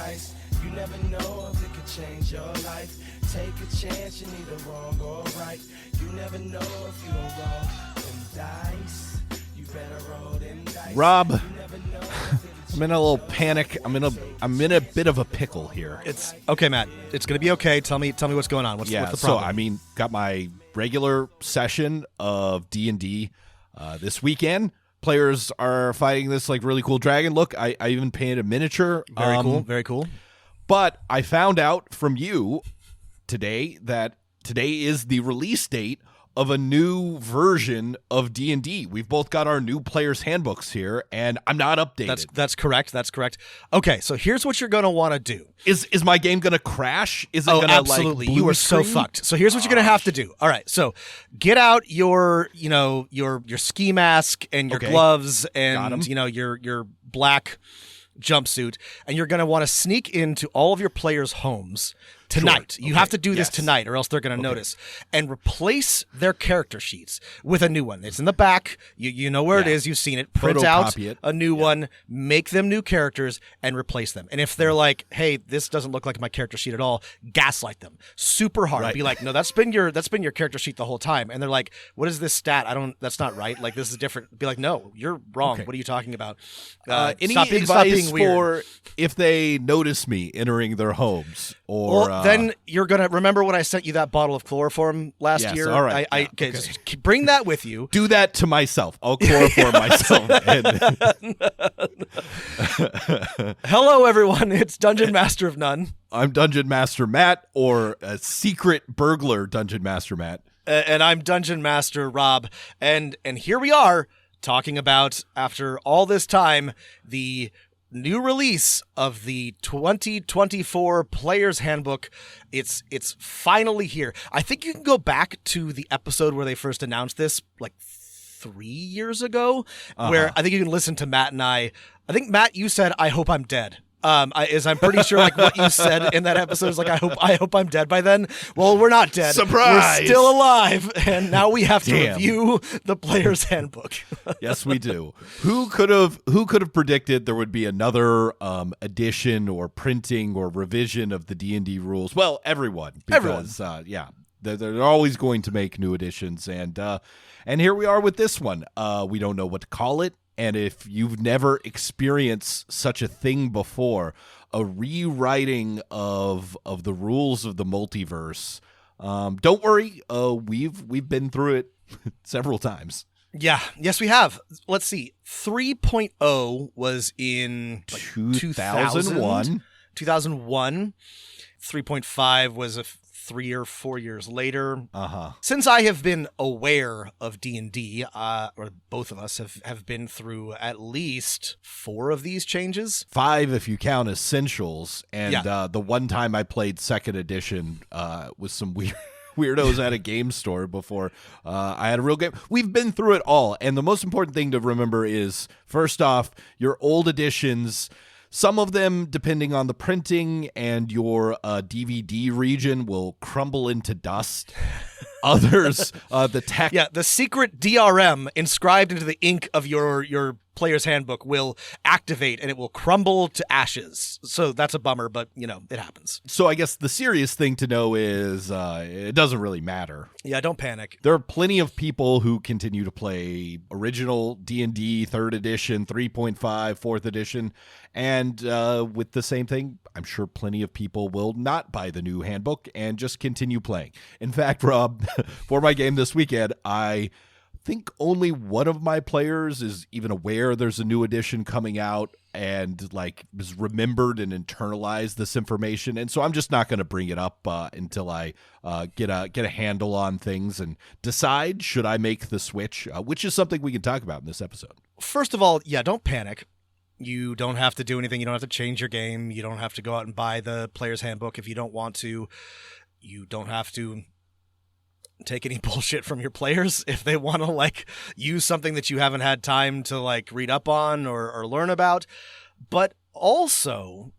dice. You never know if it could change your life. Take a chance, you're neither wrong or right. You never know if you don't roll them dice. You better roll them dice. Rob, You never know if it I'm in a little panic. I'm in a bit of a pickle here. It's okay, Matt. It's gonna be okay. Tell me what's going on. What's the problem? So I mean, got my regular session of D&D this weekend. Players are fighting this like really cool dragon. Look, I even painted a miniature. Very cool. But I found out from you today that today is the release date of a new version of D&D. We've both got our new players' handbooks here, and I'm not updated. That's correct. Okay, so here's what you're going to want to do. Is my game going to crash? Is it going to absolutely. Like, you are so fucked. So here's what you're going to have to do. All right, so get out your ski mask and your gloves and your black jumpsuit, and you're going to want to sneak into all of your players' homes tonight. Sure. You have to do this tonight, or else they're going to notice. And replace their character sheets with a new one. It's in the back. You know where it is. You've seen it. Print out a new one, make them new characters, and replace them. And if they're like, "Hey, this doesn't look like my character sheet at all," gaslight them super hard. Right. Be like, "No, that's been your character sheet the whole time." And they're like, "What is this stat? That's not right. Like, this is different." Be like, "No, you're wrong. What are you talking about?" Any stop advice being weird. for if they notice me entering their homes? Or then you're going to remember when I sent you that bottle of chloroform last year? All right. Okay, just bring that with you. Do that to myself. I'll chloroform myself. Hello, everyone. It's Dungeon Master of None. I'm Dungeon Master Matt, or a secret burglar Dungeon Master Matt. And I'm Dungeon Master Rob. And here we are talking about, after all this time, the new release of the 2024 Player's Handbook. It's finally here. I think you can go back to the episode where they first announced this, like 3 years ago, where I think you can listen to Matt and I think, Matt, you said, "I hope I'm dead." I'm pretty sure like what you said in that episode is like, I hope I'm dead by then. Well, we're not dead. Surprise! We're still alive, and now we have to review the Player's Handbook. Yes, we do. Who could have predicted there would be another edition or printing or revision of the D&D rules? Well, everyone, because they're always going to make new editions, and here we are with this one. We don't know what to call it. And if you've never experienced such a thing before, a rewriting of the rules of the multiverse, don't worry. We've been through it several times. Yeah. Yes, we have. Let's see. 3.0 was in like 2001. 2001. 3.5 was 3 or 4 years later. Since I have been aware of D&D, or both of us have been through at least 4 of these changes. 5 if you count essentials. And the one time I played 2nd edition with some weirdos at a game store before I had a real game. We've been through it all. And the most important thing to remember is, first off, your old editions, some of them, depending on the printing and your DVD region, will crumble into dust. Others, the tech... Yeah, the secret DRM inscribed into the ink of your Player's Handbook will activate, and it will crumble to ashes. So that's a bummer, but, it happens. So I guess the serious thing to know is it doesn't really matter. Yeah, don't panic. There are plenty of people who continue to play original D&D, 3rd edition, 3.5, 4th edition, and with the same thing, I'm sure plenty of people will not buy the new handbook and just continue playing. In fact, Rob, for my game this weekend, I think only one of my players is even aware there's a new edition coming out and like has remembered and internalized this information. And so I'm just not going to bring it up until I get a handle on things and decide, should I make the switch, which is something we can talk about in this episode. First of all, don't panic. You don't have to do anything. You don't have to change your game. You don't have to go out and buy the Player's Handbook if you don't want to. You don't have to take any bullshit from your players if they want to use something that you haven't had time to read up on or learn about. But also,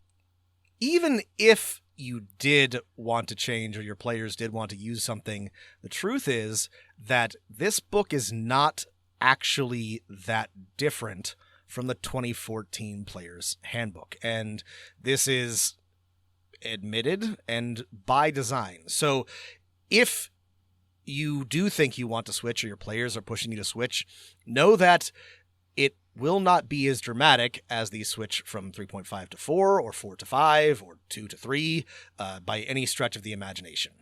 even if you did want to change or your players did want to use something, the truth is that this book is not actually that different from the 2014 Player's Handbook. And this is admitted and by design. So if you do think you want to switch or your players are pushing you to switch, know that it will not be as dramatic as the switch from 3.5 to 4 or 4 to 5 or 2 to 3 by any stretch of the imagination.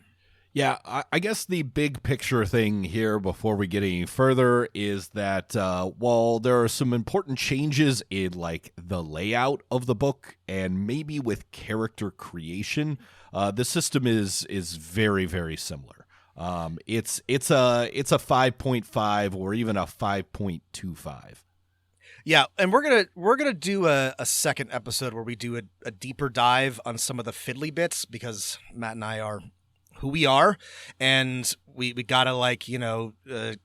Yeah, I guess the big picture thing here before we get any further is that while there are some important changes in like the layout of the book and maybe with character creation, the system is very, very similar. It's a 5.5 or even a 5.25. Yeah, and we're gonna do a second episode where we do a deeper dive on some of the fiddly bits because Matt and I are who we are, and we gotta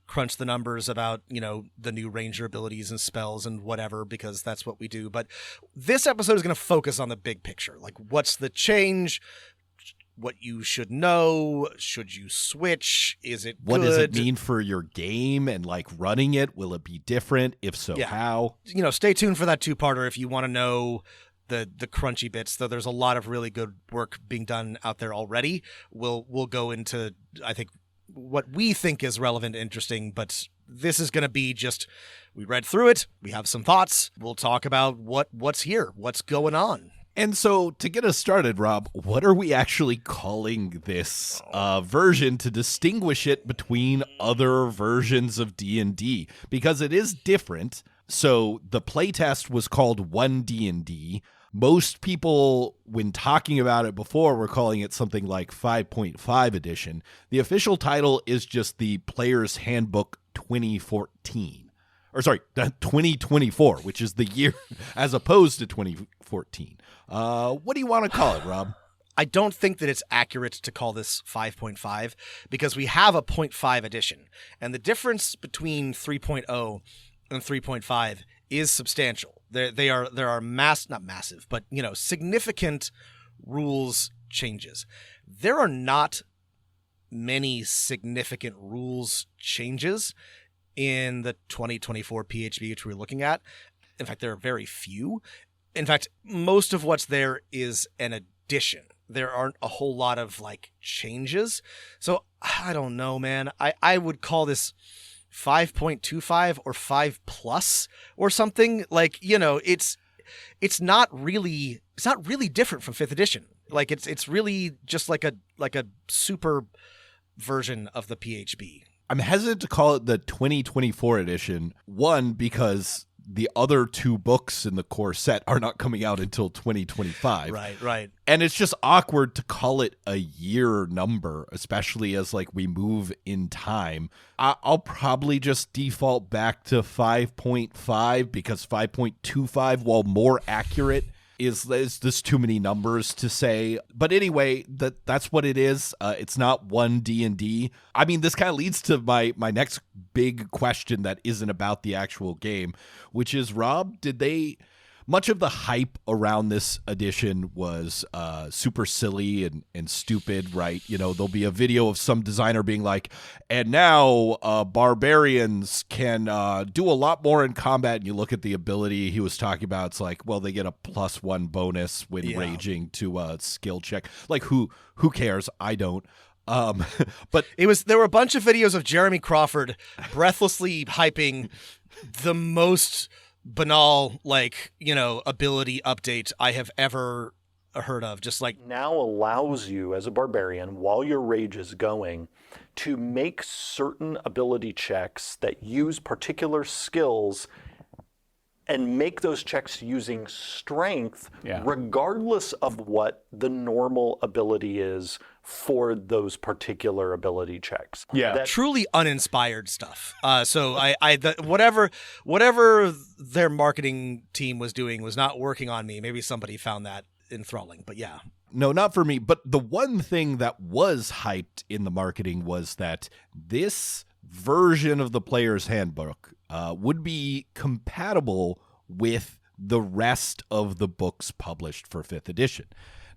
crunch the numbers about the new ranger abilities and spells and whatever, because that's what we do. But this episode is gonna focus on the big picture, like what's the change, what you should know, should you switch, is it what good? Does it mean for your game and like running it? Will it be different? If so, how? Stay tuned for that two-parter if you want to know the crunchy bits, though there's a lot of really good work being done out there already. We'll go into, I think, what we think is relevant and interesting, but this is going to be just, we read through it, we have some thoughts, we'll talk about what's here, what's going on. And so to get us started, Rob, what are we actually calling this version to distinguish it between other versions of D&D? Because it is different. So the playtest was called 1D&D. Most people, when talking about it before, were calling it something like 5.5 edition. The official title is just the Player's Handbook 2014. Or sorry, 2024, which is the year as opposed to 2014. What do you want to call it, Rob? I don't think that it's accurate to call this 5.5 because we have a 0.5 edition. And the difference between 3.0 and 3.5 is substantial. There are not massive, but significant rules changes. There are not many significant rules changes in the 2024 PHB, which we're looking at. In fact, there are very few. In fact, most of what's there is an addition. There aren't a whole lot of changes. So I don't know, man. I would call this 5.25 or 5 plus or something. It's not really different from 5th edition. It's really just like a super version of the PHB. I'm hesitant to call it the 2024 edition. One, because the other two books in the core set are not coming out until 2025. Right. And it's just awkward to call it a year number, especially as we move in time. I'll probably just default back to 5.5 because 5.25, while more accurate, is this too many numbers to say. But anyway, that's what it is. It's not 1D&D. I mean, this kind of leads to my next big question that isn't about the actual game, which is, Rob, much of the hype around this edition was super silly and stupid, right? There'll be a video of some designer being like, and now barbarians can do a lot more in combat. And you look at the ability he was talking about, it's like, well, they get a +1 bonus when raging to a skill check. Who cares? I don't. But there were a bunch of videos of Jeremy Crawford breathlessly hyping the most banal ability update I have ever heard of. Just now allows you as a barbarian, while your rage is going, to make certain ability checks that use particular skills and make those checks using strength, regardless of what the normal ability is for those particular ability checks. Truly uninspired stuff. So whatever their marketing team was doing was not working on me. Maybe somebody found that enthralling, but yeah. No, not for me. But the one thing that was hyped in the marketing was that this version of the Player's Handbook would be compatible with the rest of the books published for 5th edition.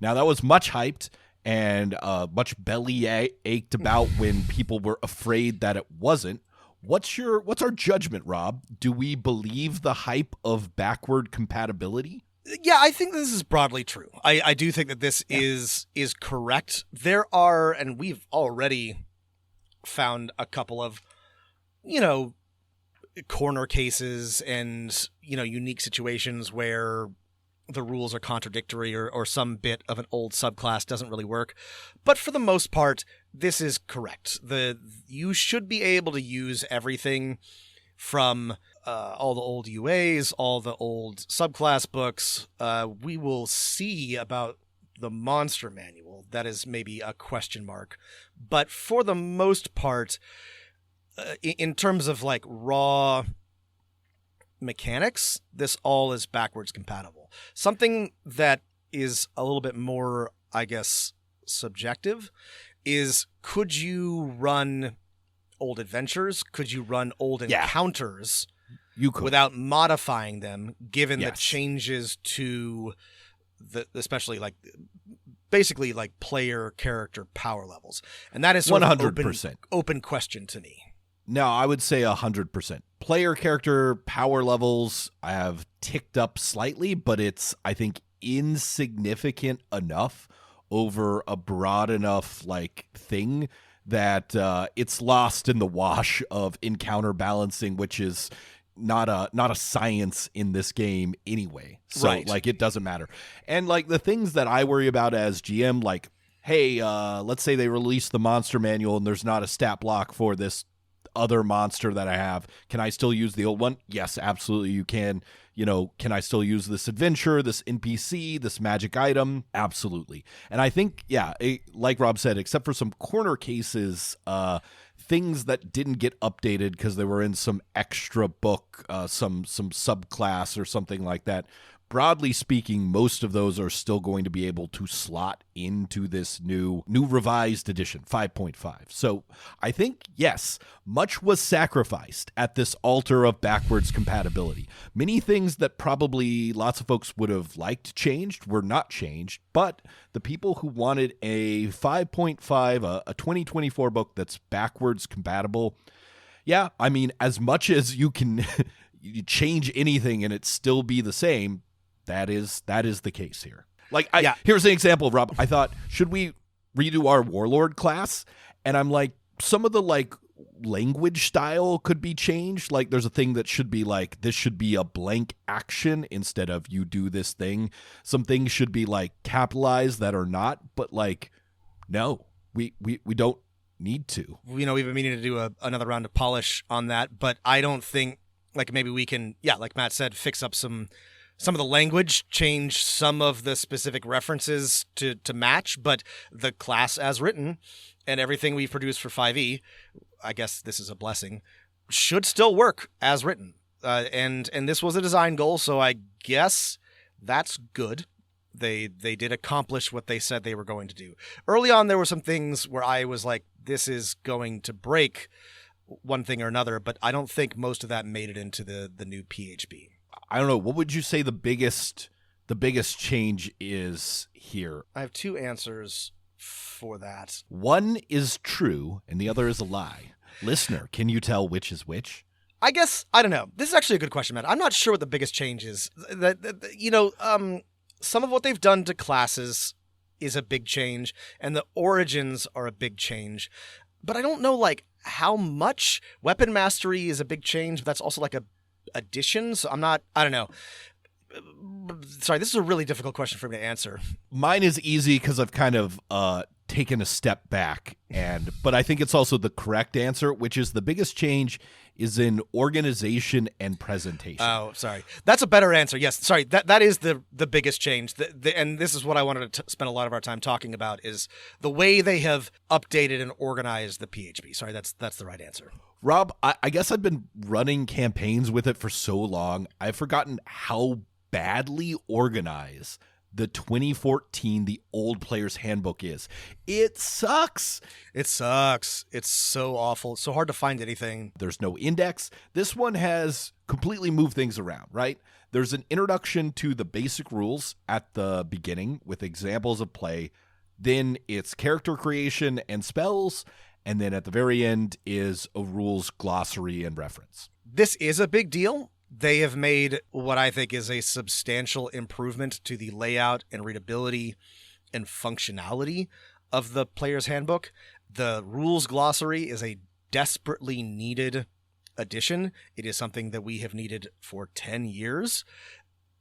Now, that was much hyped and much belly ached about when people were afraid that it wasn't. What's our judgment, Rob? Do we believe the hype of backward compatibility? Yeah, I think this is broadly true. I do think that this is correct. There are, and we've already found a couple of, corner cases and, unique situations where the rules are contradictory or some bit of an old subclass doesn't really work. But for the most part, this is correct. You should be able to use everything from all the old UAs, all the old subclass books. We will see about the monster manual. That is maybe a question mark. But for the most part, in terms of like raw mechanics, this all is backwards compatible. Something that is a little bit more, I guess, subjective is, could you run old adventures? Could you run old encounters you could, without modifying them, given Yes. the changes to especially like basically like player character power levels? And that is sort of 100%. Open question to me. No, I would say 100%. Player character power levels have ticked up slightly, but it's, I think, insignificant enough over a broad enough like thing that it's lost in the wash of encounter balancing, which is not a science in this game anyway. So Right. like it doesn't matter. And like the things that I worry about as GM, like, hey, let's say they release the monster manual and there's not a stat block for this other monster that I have. Can I still use the old one? Yes, absolutely you can. Can I still use this adventure, this NPC, this magic item? Absolutely. And I think, like Rob said, except for some corner cases, things that didn't get updated because they were in some extra book, some subclass or something like that. Broadly speaking, most of those are still going to be able to slot into this new revised edition, 5.5. So I think, yes, much was sacrificed at this altar of backwards compatibility. Many things that probably lots of folks would have liked changed were not changed, but the people who wanted a 5.5, a 2024 book that's backwards compatible, yeah, I mean, as much as you can you change anything and it still be the same, that is the case here. Like, here's an example, Rob. I thought, should we redo our warlord class? And I'm like, some of the like language style could be changed. Like, there's a thing that should be like, this should be a blank action instead of you do this thing. Some things should be like capitalized that are not. But like, no, we don't need to. We've been meaning to do another round of polish on that, but I don't think like maybe we can, like Matt said, fix up some of the language, change some of the specific references to match, but the class as written and everything we've produced for 5e, I guess this is a blessing, should still work as written. And this was a design goal, so I guess that's good. They did accomplish what they said they were going to do. Early on, there were some things where I was like, this is going to break one thing or another, but I don't think most of that made it into the new PHB. I don't know. What would you say the biggest change is here? I have two answers for that. One is true and the other is a lie. Listener, can you tell which is which? I guess, I don't know. This is actually a good question, Matt. I'm not sure what the biggest change is. Some of what they've done to classes is a big change, and the origins are a big change. But I don't know, like, how much. Weapon mastery is a big change, but that's also like a addition, so I don't know. Sorry, this is a really difficult question for me to answer. Mine is easy because I've kind of taken a step back, but I think it's also the correct answer, which is the biggest change is in organization and presentation. Oh, sorry. That's a better answer. Yes, sorry. That is the biggest change. And this is what I wanted to spend a lot of our time talking about, is the way they have updated and organized the PHB. Sorry, that's the right answer. Rob, I guess I've been running campaigns with it for so long, I've forgotten how badly organized the 2014 The Old Player's Handbook is. It sucks. It sucks. It's so awful. It's so hard to find anything. There's no index. This one has completely moved things around, right? There's an introduction to the basic rules at the beginning with examples of play. Then it's character creation and spells. And then at the very end is a rules glossary and reference. This is a big deal. They have made what I think is a substantial improvement to the layout and readability and functionality of the player's handbook. The rules glossary is a desperately needed addition. It is something that we have needed for 10 years.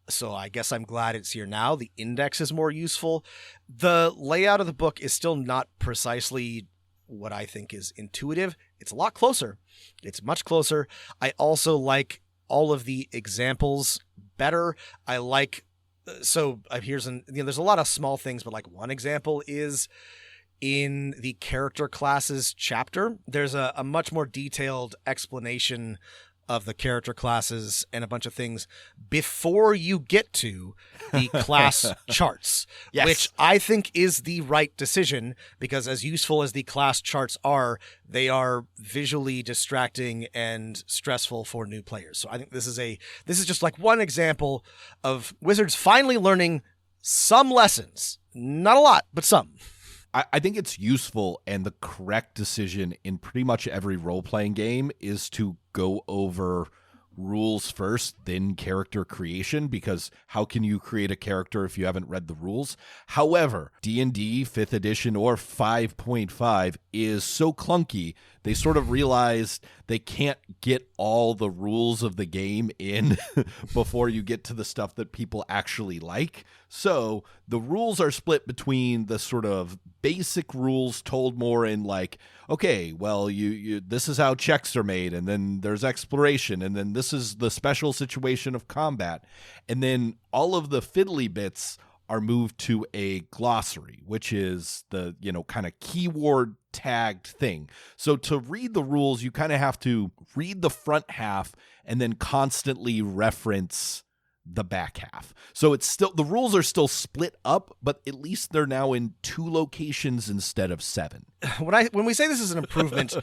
So I guess I'm glad it's here now. The index is more useful. The layout of the book is still not precisely what I think is intuitive. It's a lot closer. It's much closer. I also like all of the examples better. I like, so here's there's a lot of small things, but like one example is in the character classes chapter, there's a much more detailed explanation of the character classes and a bunch of things before you get to the class charts, yes. Which I think is the right decision, because as useful as the class charts are, they are visually distracting and stressful for new players. So I think this is just like one example of Wizards finally learning some lessons. Not a lot, but some. I think it's useful, and the correct decision in pretty much every role-playing game is to go over rules first, then character creation, because how can you create a character if you haven't read the rules? However, D&D 5th edition or 5.5 is so clunky, they sort of realized they can't get all the rules of the game in before you get to the stuff that people actually like. So the rules are split between the sort of basic rules told more in like, okay, well, you this is how checks are made, and then there's exploration, and then this is the special situation of combat. And then all of the fiddly bits are moved to a glossary, which is the, kind of keyword tagged thing. So to read the rules, you kind of have to read the front half and then constantly reference the back half. So it's still, the rules are still split up, but at least they're now in 2 locations instead of 7. When we say this is an improvement,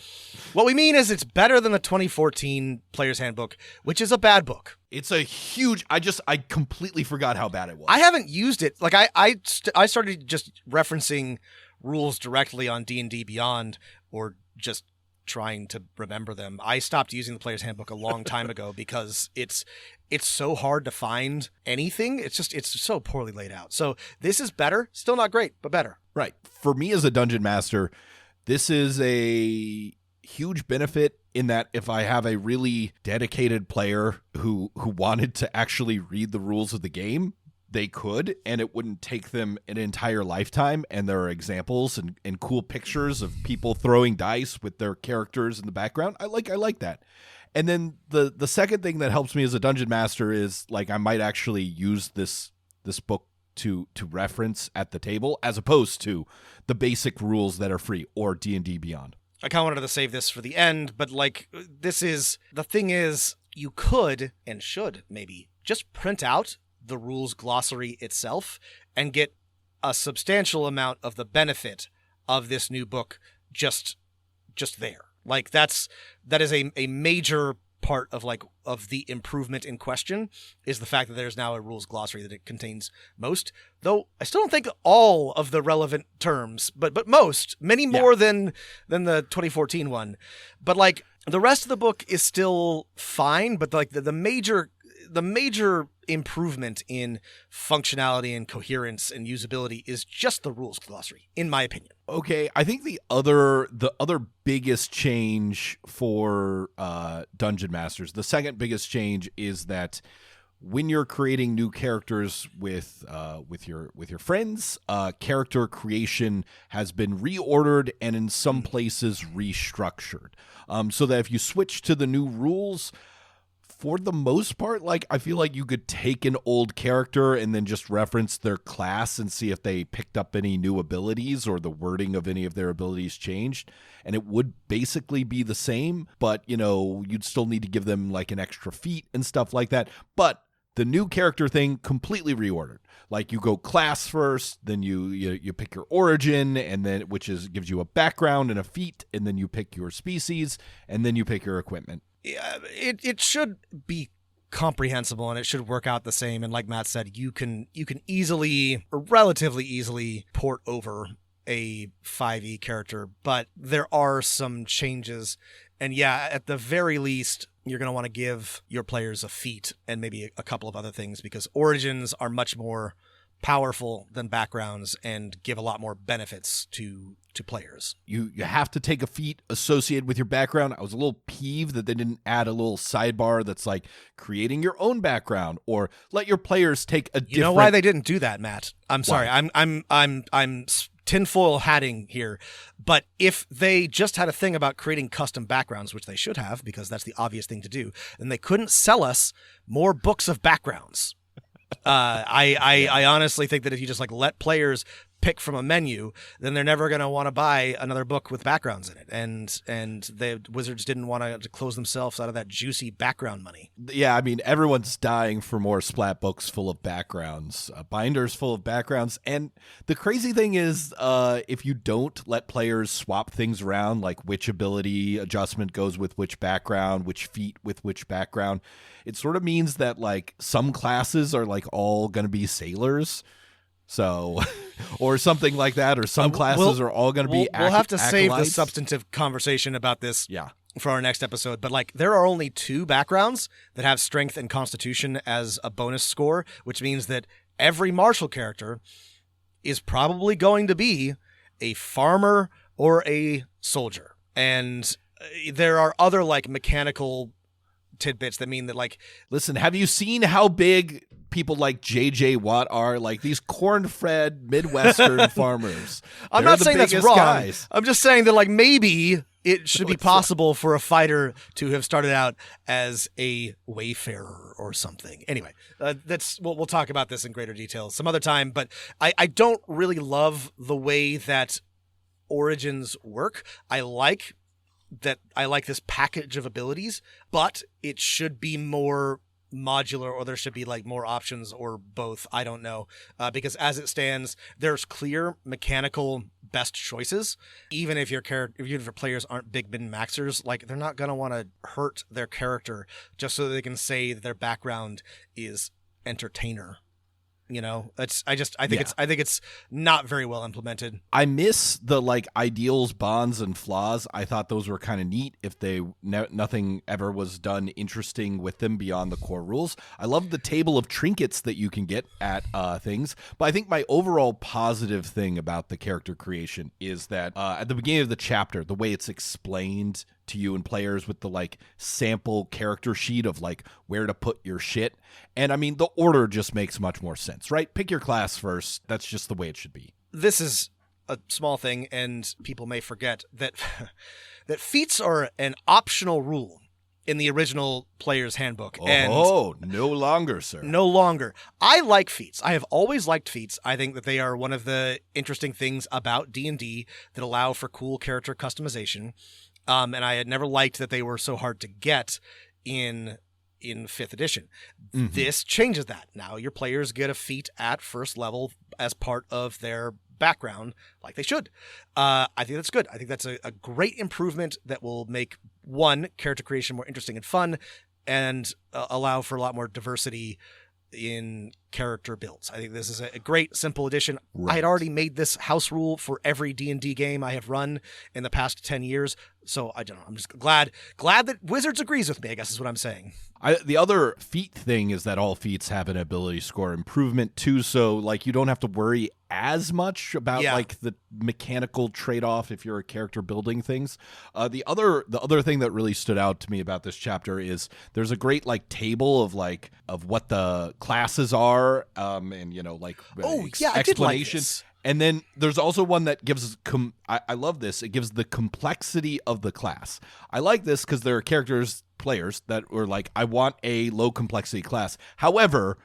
what we mean is it's better than the 2014 Player's Handbook, which is a bad book. It's a huge, I completely forgot how bad it was. I haven't used it. Like I started just referencing rules directly on D&D Beyond, or just trying to remember them. I stopped using the Player's Handbook a long time ago because it's so hard to find anything. It's so poorly laid out. So this is better. Still not great, but better. Right. For me as a dungeon master, this is a huge benefit in that if I have a really dedicated player who wanted to actually read the rules of the game, they could, and it wouldn't take them an entire lifetime. And there are examples and cool pictures of people throwing dice with their characters in the background. I like that. And then the second thing that helps me as a dungeon master is like I might actually use this book to reference at the table, as opposed to the basic rules that are free or D&D Beyond. I kind of wanted to save this for the end, but like the thing is, you could and should maybe just print out the rules glossary itself and get a substantial amount of the benefit of this new book just there. Like that is a major part of the improvement in question, is the fact that there's now a rules glossary that it contains most, though I still don't think all of the relevant terms, but most, many more than the 2014 one. But like the rest of the book is still fine, but like the major improvement in functionality and coherence and usability is just the rules glossary, in my opinion. Okay, I think the other biggest change for Dungeon Masters, the second biggest change, is that when you're creating new characters with your friends, character creation has been reordered and in some places restructured, so that if you switch to the new rules, for the most part, like I feel like you could take an old character and then just reference their class and see if they picked up any new abilities or the wording of any of their abilities changed, and it would basically be the same, but you'd still need to give them like an extra feat and stuff like that. But the new character thing completely reordered. Like you go class first, then you pick your origin, and then gives you a background and a feat, and then you pick your species, and then you pick your equipment. It should be comprehensible, and it should work out the same. And like Matt said, you can easily, or relatively easily, port over a 5e character, but there are some changes. And yeah, at the very least, you're going to want to give your players a feat and maybe a couple of other things, because origins are much more powerful than backgrounds and give a lot more benefits to players. You have to take a feat associated with your background. I was a little peeved that they didn't add a little sidebar that's like creating your own background, or let your players take a different... You know why they didn't do that, Matt? I'm sorry. I'm tinfoil hatting here, but if they just had a thing about creating custom backgrounds, which they should have, because that's the obvious thing to do, then they couldn't sell us more books of backgrounds. I honestly think that if you just like let players pick from a menu, then they're never going to want to buy another book with backgrounds in it. And the Wizards didn't want to close themselves out of that juicy background money. Yeah, I mean, everyone's dying for more splat books full of backgrounds, binders full of backgrounds. And the crazy thing is, if you don't let players swap things around, like which ability adjustment goes with which background, which feat with which background, it sort of means that like some classes are like all going to be sailors. So, or something like that, or some classes are all going to be We'll have to save the acolytes. substantive conversation about this Yeah. for our next episode. But like, there are only 2 backgrounds that have strength and constitution as a bonus score, which means that every martial character is probably going to be a farmer or a soldier. And there are other like mechanical tidbits that mean that like... Listen, have you seen how big people like J.J. Watt are? Like these corn-fed Midwestern farmers. I'm They're not the saying that's biggest wrong. guys. I'm just saying that like maybe it should be possible for a fighter to have started out as a wayfarer or something. Anyway, we'll talk about this in greater detail some other time, but I don't really love the way that origins work. I like this package of abilities, but it should be more modular, or there should be like more options, or both. I don't know, because as it stands, there's clear mechanical best choices. Even if your players aren't big min maxers, like they're not gonna want to hurt their character just so they can say that their background is entertainer. You know, I think it's not very well implemented. I miss the like ideals, bonds, and flaws. I thought those were kind of neat. If nothing ever was done interesting with them beyond the core rules. I love the table of trinkets that you can get at things. But I think my overall positive thing about the character creation is that at the beginning of the chapter, the way it's explained to you and players with the like sample character sheet of like where to put your shit. And I mean, the order just makes much more sense, right? Pick your class first. That's just the way it should be. This is a small thing, and people may forget that that feats are an optional rule in the original Player's Handbook. Oh, no longer, sir. No longer. I like feats. I have always liked feats. I think that they are one of the interesting things about D&D that allow for cool character customization. And I had never liked that they were so hard to get in 5th edition. Mm-hmm. This changes that. Now your players get a feat at first level as part of their background, like they should. I think that's good. I think that's a great improvement that will make, one, character creation more interesting and fun, and allow for a lot more diversity in character builds. I think this is a great, simple addition. Right. I had already made this house rule for every D&D game I have run in the past 10 years. So I don't know. I'm just glad that Wizards agrees with me, I guess is what I'm saying. The other feat thing is that all feats have an ability score improvement too. So like you don't have to worry as much about like the mechanical trade-off if you're a character building things. The other thing that really stood out to me about this chapter is there's a great like table of what the classes are, and you know like explanation. I did like this. And then there's also one that gives, I love this, it gives the complexity of the class. I like this because there are players that were like, I want a low complexity class. However,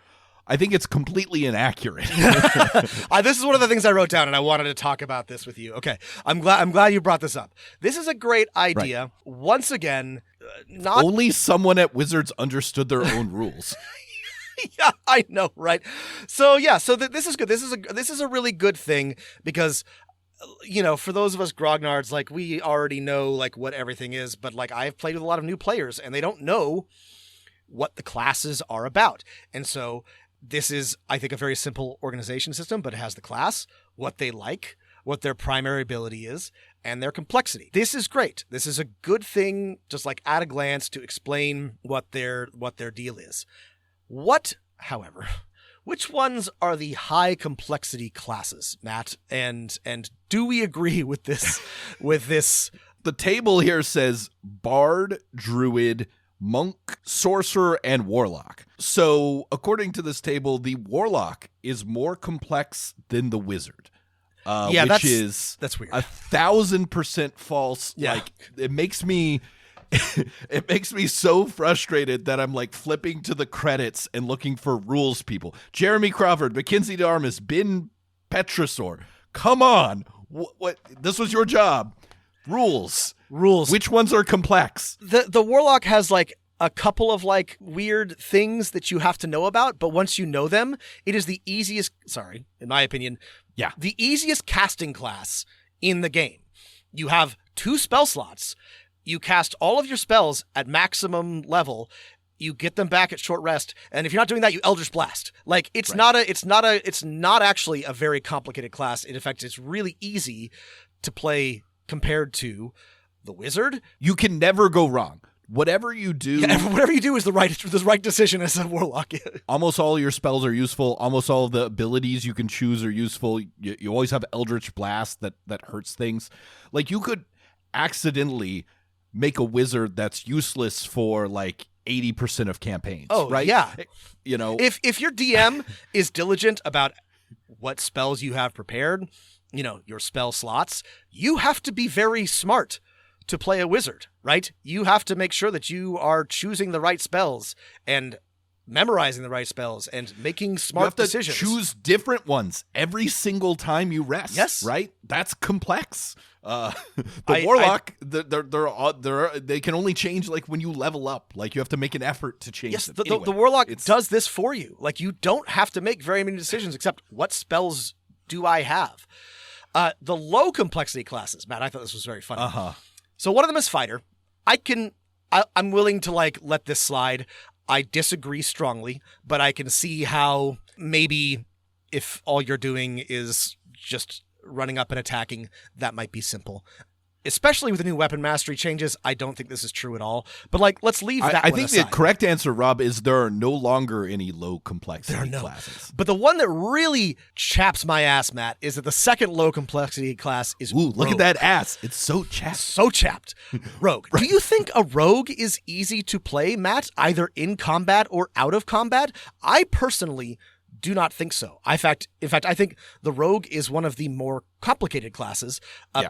I think it's completely inaccurate. This is one of the things I wrote down, and I wanted to talk about this with you. Okay, I'm glad you brought this up. This is a great idea. Right. Once again, only someone at Wizards understood their own rules. Yeah, I know, right? So this is good. This is a really good thing because, you know, for those of us grognards, like we already know like what everything is, but like I've played with a lot of new players and they don't know what the classes are about. And so this is, I think, a very simple organization system, but it has the class, what they like, what their primary ability is, and their complexity. This is great. This is a good thing, just like at a glance, to explain what their deal is. However, which ones are the high complexity classes, Matt? And do we agree with this? The table here says Bard, Druid, Monk, Sorcerer, and Warlock. So, according to this table, the Warlock is more complex than the Wizard. Which is that's weird. 1,000% false. Yeah. Like, it makes me so frustrated that I'm like flipping to the credits and looking for rules people. Jeremy Crawford, Mackenzie Darmus, Ben Petrosor. Come on. What? This was your job. Rules. Which ones are complex? The Warlock has like a couple of like weird things that you have to know about, but once you know them, it is the easiest, in my opinion, the easiest casting class in the game. You have 2 spell slots. You cast all of your spells at maximum level. You get them back at short rest, and if you're not doing that, you Eldritch Blast. Like it's not actually a very complicated class. In fact, it's really easy to play compared to the Wizard. You can never go wrong. Whatever you do, whatever you do is the right decision as a Warlock. Almost all your spells are useful. Almost all of the abilities you can choose are useful. You always have Eldritch Blast that hurts things. Like you could accidentally make a Wizard that's useless for like 80% of campaigns. Oh, right? Yeah. You know, if your DM is diligent about what spells you have prepared, your spell slots, you have to be very smart to play a Wizard, right? You have to make sure that you are choosing the right spells and memorizing the right spells and making smart decisions. Choose different ones every single time you rest. Yes, right. That's complex. The Warlock, they can only change like when you level up. Like you have to make an effort to change. Yes, them. The Warlock does this for you. Like you don't have to make very many decisions except what spells do I have. The low complexity classes, Matt. I thought this was very funny. So one of them is Fighter. I'm willing to like let this slide. I disagree strongly, but I can see how maybe if all you're doing is just running up and attacking, that might be simple. Especially with the new weapon mastery changes, I don't think this is true at all. But like, let's leave that I one think aside. the correct answer, Rob, is there are no longer any low complexity classes. But the one that really chaps my ass, Matt, is that the second low complexity class is Rogue. Look at that ass. It's so chapped. So chapped. Rogue. Right. Do you think a rogue is easy to play, Matt, either in combat or out of combat? I personally do not think so. In fact, I think the rogue is one of the more complicated classes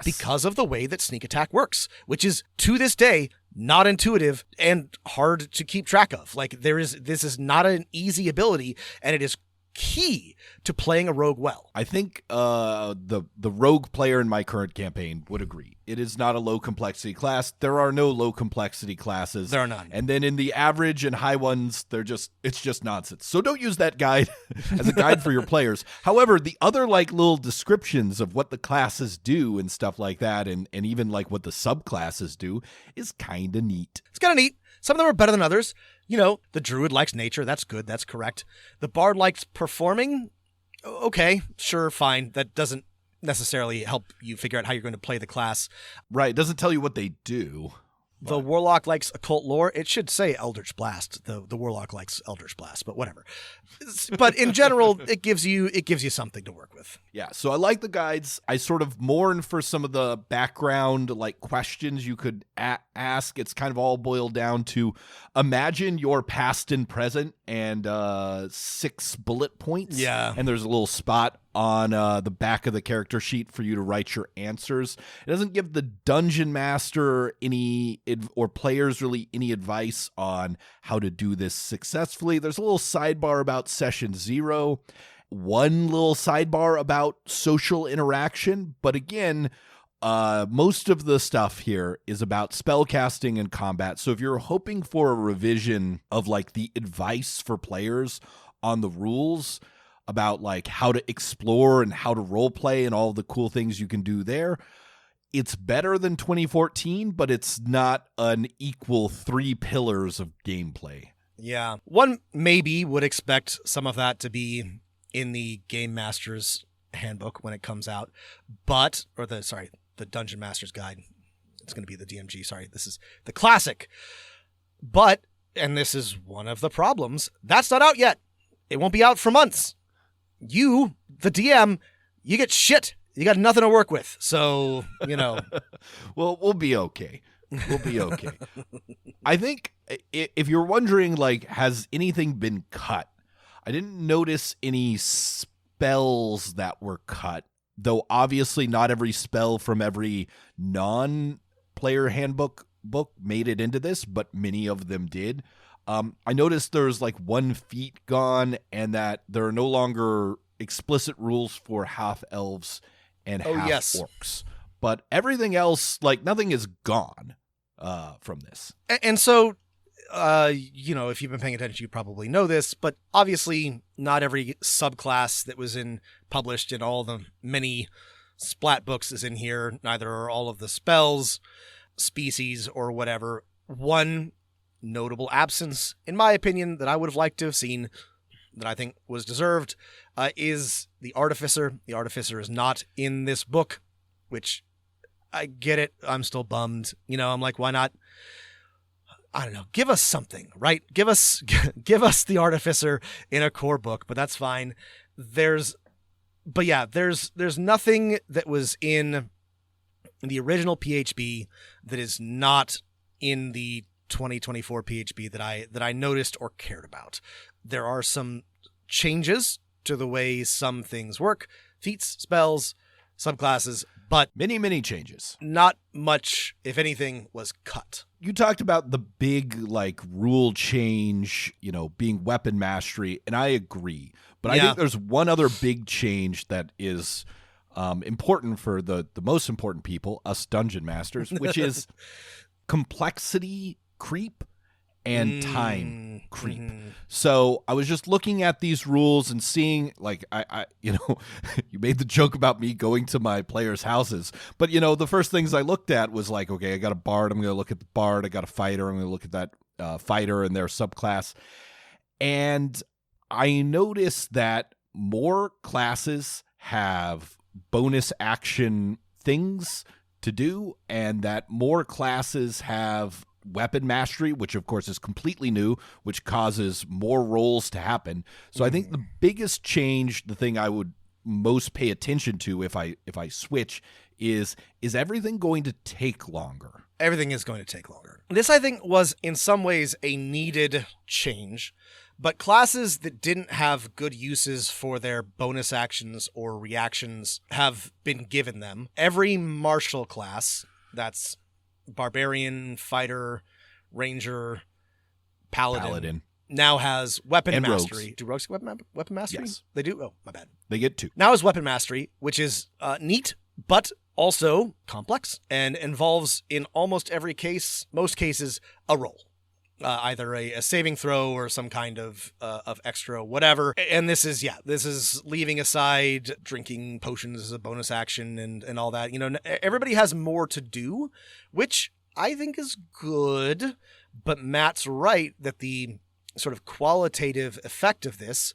because of the way that sneak attack works, which is to this day not intuitive and hard to keep track of. Like this is not an easy ability, and it is key to playing a rogue well. I think the rogue player in my current campaign would agree. It is not a low complexity class. There are no low complexity classes. There are none. And then in the average and high ones, it's just nonsense. So don't use that guide as a guide for your players. However, the other like little descriptions of what the classes do and stuff like that, and even like what the subclasses do is kind of neat. It's kind of neat. Some of them are better than others. The Druid likes nature. That's good. That's correct. The Bard likes performing. Okay, sure, fine. That doesn't necessarily help you figure out how you're going to play the class. Right. It doesn't tell you what they do. The Warlock likes occult lore. It should say Eldritch Blast. The Warlock likes Eldritch Blast, but whatever. But in general, it gives you something to work with. Yeah, so I like the guides. I sort of mourn for some of the background like questions you could ask. It's kind of all boiled down to imagine your past and present and 6 bullet points. Yeah. And there's a little spot on the back of the character sheet for you to write your answers. It doesn't give the dungeon master or players really any advice on how to do this successfully. There's a little sidebar about session 0, one little sidebar about social interaction, but again, most of the stuff here is about spellcasting and combat. So if you're hoping for a revision of like the advice for players on the rules about like how to explore and how to role play and all the cool things you can do there, it's better than 2014, but it's not an equal 3 pillars of gameplay. Yeah. One maybe would expect some of that to be in the Game Master's Handbook when it comes out, the Dungeon Master's Guide. It's going to be the DMG. Sorry, this is the classic. But, and this is one of the problems, that's not out yet. It won't be out for months. You, the DM, you get shit. You got nothing to work with. So, Well, we'll be okay. We'll be okay. I think if you're wondering, like, has anything been cut? I didn't notice any spells that were cut, though obviously not every spell from every non-player handbook book made it into this, but many of them did. I noticed there's like 1 feat gone, and that there are no longer explicit rules for half elves and half orcs. But everything else, like, nothing is gone from this. And so, if you've been paying attention, you probably know this, but obviously not every subclass that was published in all the many splat books is in here. Neither are all of the spells, species, or whatever. One notable absence, in my opinion, that I would have liked to have seen, that I think was deserved, is the Artificer. The Artificer is not in this book, which I get it. I'm still bummed. I'm like, why not? I don't know. Give us something, right? Give us the Artificer in a core book, but that's fine. There's nothing that was in the original PHB that is not in the 2024 PHB that I noticed or cared about. There are some changes to the way some things work, feats, spells, subclasses, but many changes. Not much, if anything, was cut. You talked about the big, like, rule change, being weapon mastery, and I agree. But I think there's one other big change that is important for the most important people, us dungeon masters, which is complexity creep and time creep. So I was just looking at these rules and seeing, like, I you made the joke about me going to my players' houses, but the first things I looked at was like, okay, I got a bard, I'm going to look at the bard. I got a fighter, I'm going to look at that fighter and their subclass. And I noticed that more classes have bonus action things to do, and that more classes have weapon mastery, which of course is completely new, which causes more rolls to happen. So I think the biggest change, the thing I would most pay attention to if I switch, is everything going to take longer? Everything is going to take longer. This, I think, was in some ways a needed change, but classes that didn't have good uses for their bonus actions or reactions have been given them. Every martial class, that's Barbarian, Fighter, Ranger, Paladin, now has weapon and mastery. rogues. Do rogues get weapon mastery? Yes. They do? Oh, my bad. They get 2. Now has weapon mastery, which is neat, but also complex and involves, in almost every case, most cases, a roll. Either a saving throw or some kind of extra whatever. And this is leaving aside drinking potions as a bonus action and all that. Everybody has more to do, which I think is good. But Matt's right that the sort of qualitative effect of this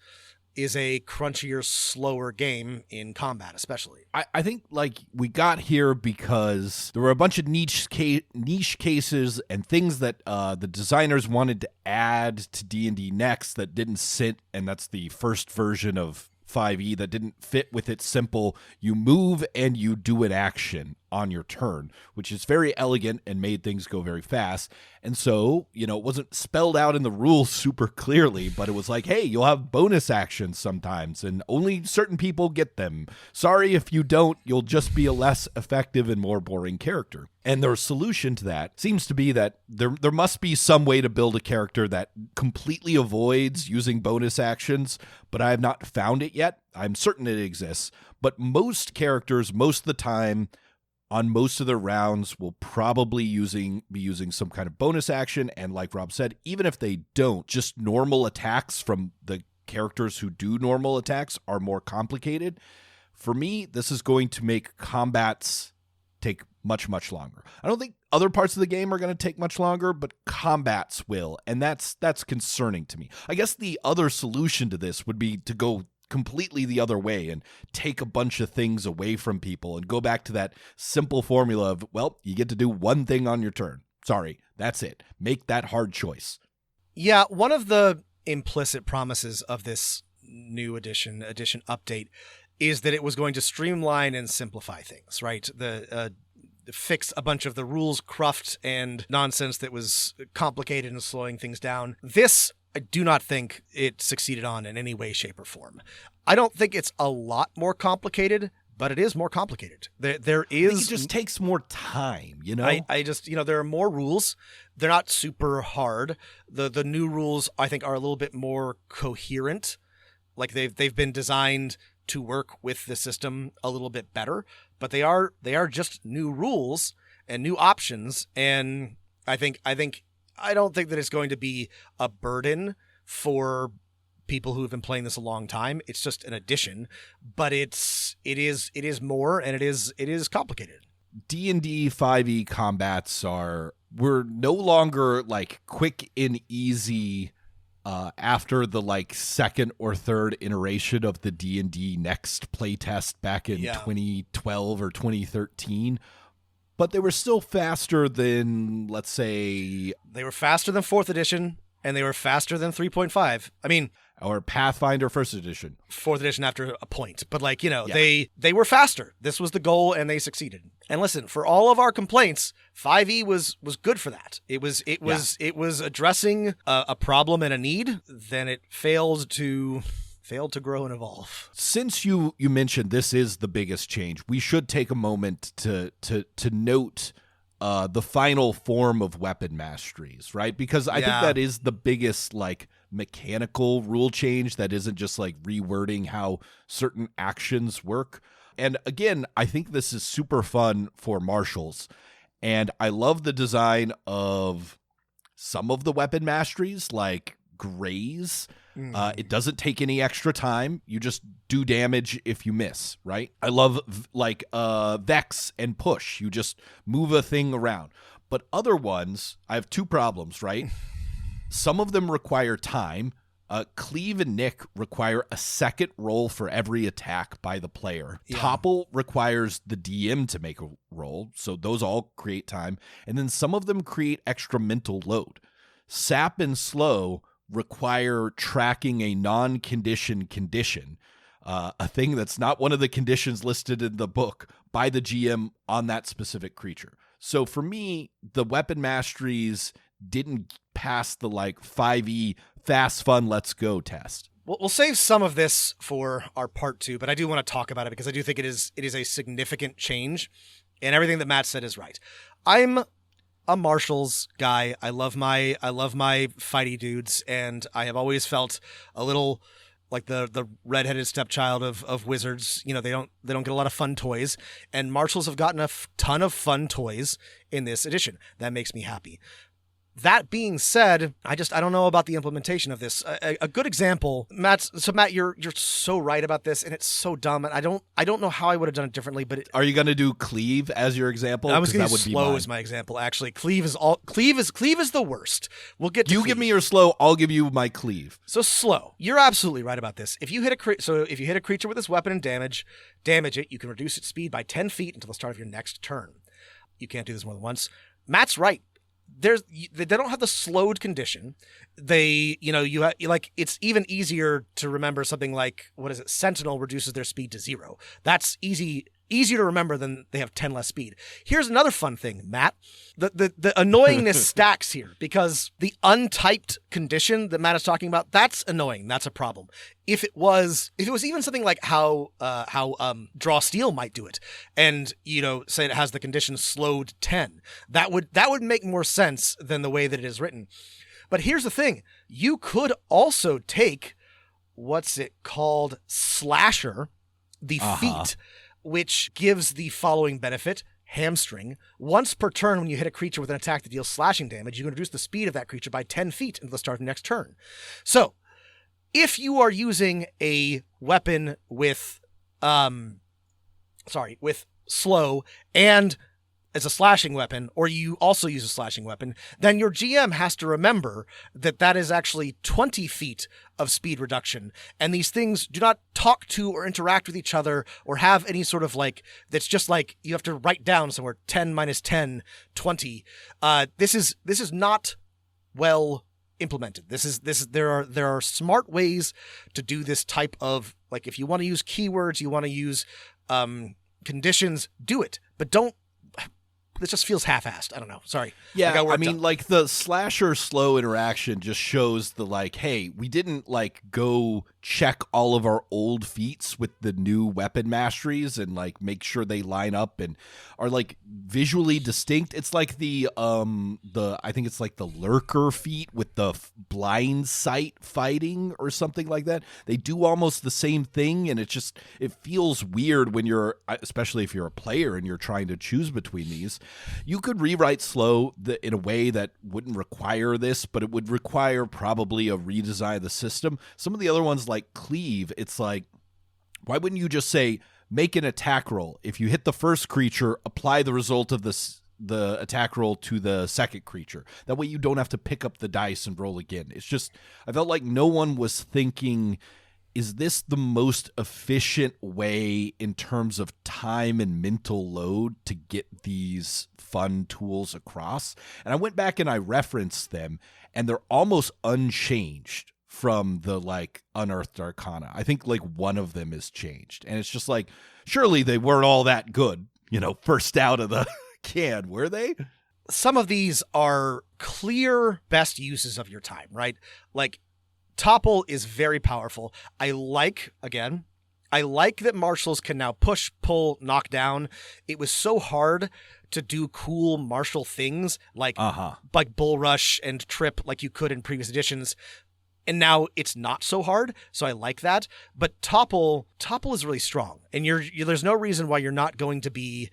is a crunchier, slower game in combat, especially. I think, like, we got here because there were a bunch of niche cases and things that the designers wanted to add to D&D Next that didn't sit, and that's the first version of 5e that didn't fit with its simple, you move and you do an action on your turn, which is very elegant and made things go very fast. And so, it wasn't spelled out in the rules super clearly, but it was like, hey, you'll have bonus actions sometimes, and only certain people get them. Sorry if you don't, you'll just be a less effective and more boring character. And their solution to that seems to be that there must be some way to build a character that completely avoids using bonus actions, but I have not found it yet. I'm certain it exists, but most characters, most of the time, on most of their rounds, will probably be using some kind of bonus action. And like Rob said, even if they don't, just normal attacks from the characters who do normal attacks are more complicated. For me, this is going to make combats take much, much longer. I don't think other parts of the game are going to take much longer, but combats will, and that's concerning to me. I guess the other solution to this would be to go completely the other way and take a bunch of things away from people and go back to that simple formula of, well, you get to do one thing on your turn. Sorry, that's it. Make that hard choice. Yeah, one of the implicit promises of this new edition update is that it was going to streamline and simplify things, right? Fix a bunch of the rules cruft and nonsense that was complicated and slowing things down. This, I do not think it succeeded on in any way, shape, or form. I don't think it's a lot more complicated, but it is more complicated. There is... I think it just takes more time, you know? I just, there are more rules. They're not super hard. The new rules, I think, are a little bit more coherent. Like they've been designed to work with the system a little bit better, but they are just new rules and new options. And I don't think that it's going to be a burden for people who have been playing this a long time. It's just an addition, but it is more, and it is complicated. D&D 5e combats we're no longer like quick and easy after the like second or third iteration of the D&D Next playtest back in 2012 or 2013. But they were still faster than, let's say... They were faster than 4th edition, and they were faster than 3.5. I mean... Or Pathfinder 1st edition. 4th edition after a point. But they were faster. This was the goal, and they succeeded. And listen, for all of our complaints, 5e was good for that. It was addressing a problem and a need. Then it failed to grow and evolve. Since you mentioned this is the biggest change, we should take a moment to note the final form of weapon masteries, right? Because I think that is the biggest like mechanical rule change that isn't just like rewording how certain actions work. And again, I think this is super fun for marshals. And I love the design of some of the weapon masteries, like Graze. It doesn't take any extra time. You just do damage if you miss, right? I love like Vex and Push. You just move a thing around. But other ones, I have two problems, right? Some of them require time. Cleave and Nick require a second roll for every attack by the player. Yeah. Topple requires the DM to make a roll, so those all create time. And then some of them create extra mental load. Sap and Slow require tracking a non-condition condition, a thing that's not one of the conditions listed in the book by the GM on that specific creature. So for me, the weapon masteries didn't pass the like 5e fast, fun, let's go test. We'll save some of this for our part 2, but I do want to talk about it because I do think it is a significant change, and everything that Matt said is right. I'm a marshals guy. I love my fighty dudes, and I have always felt a little like the redheaded stepchild of wizards. They don't get a lot of fun toys, and marshals have gotten a ton of fun toys in this edition. That makes me happy. That being said, I don't know about the implementation of this. A good example, Matt, you're so right about this, and it's so dumb, and I don't know how I would have done it differently. But are you going to do Cleave as your example? I was going to use Slow as my example. Actually, Cleave is the worst. We'll get to you. Cleave. Give me your Slow. I'll give you my Cleave. So Slow, you're absolutely right about this. If you hit a creature with this weapon and damage it, you can reduce its speed by 10 feet until the start of your next turn. You can't do this more than once. Matt's right. They don't have the slowed condition. It's even easier to remember something like, what is it? Sentinel reduces their speed to 0. That's easier to remember than they have 10 less speed. Here's another fun thing, Matt. The annoyingness stacks here because the untyped condition that Matt is talking about, that's annoying. That's a problem. If it was even something like how Draw Steel might do it, and say it has the condition slowed 10, that would make more sense than the way that it is written. But here's the thing: you could also take what's it called, Slasher, the feat, which gives the following benefit. Hamstring. Once per turn, when you hit a creature with an attack that deals slashing damage, you can reduce the speed of that creature by 10 feet until the start of the next turn. So, if you are using a weapon with slow and as a slashing weapon, or you also use a slashing weapon, then your GM has to remember that that is actually 20 feet of speed reduction. And these things do not talk to or interact with each other or have any sort of like, that's just like you have to write down somewhere 10 minus 10, 20. This is not well implemented. There are smart ways to do this type of, like, if you want to use keywords, you want to use conditions, do it, but don't. This just feels half-assed. I don't know. Sorry. Yeah, I mean, like, the slasher slow interaction just shows the, like, hey, we didn't, like, go check all of our old feats with the new weapon masteries and, like, make sure they line up and are, like, visually distinct. It's like I think it's like the lurker feat with the blind sight fighting or something like that. They do almost the same thing, and it feels weird when you're, especially if you're a player and you're trying to choose between these. You could rewrite slow in a way that wouldn't require this, but it would require probably a redesign of the system. Some of the other ones, like cleave, it's like, why wouldn't you just say, make an attack roll? If you hit the first creature, apply the result of the attack roll to the second creature. That way you don't have to pick up the dice and roll again. It's just, I felt like no one was thinking, is this the most efficient way in terms of time and mental load to get these fun tools across? And I went back and I referenced them, and they're almost unchanged from the, like, Unearthed Arcana. I think, like, one of them is changed. And it's just like, surely they weren't all that good, first out of the can, were they? Some of these are clear best uses of your time, right? Like, Topple is very powerful. I like that marshals can now push, pull, knock down. It was so hard to do cool martial things like bull rush and trip like you could in previous editions. And now it's not so hard, so I like that. But Topple is really strong, and there's no reason why you're not going to be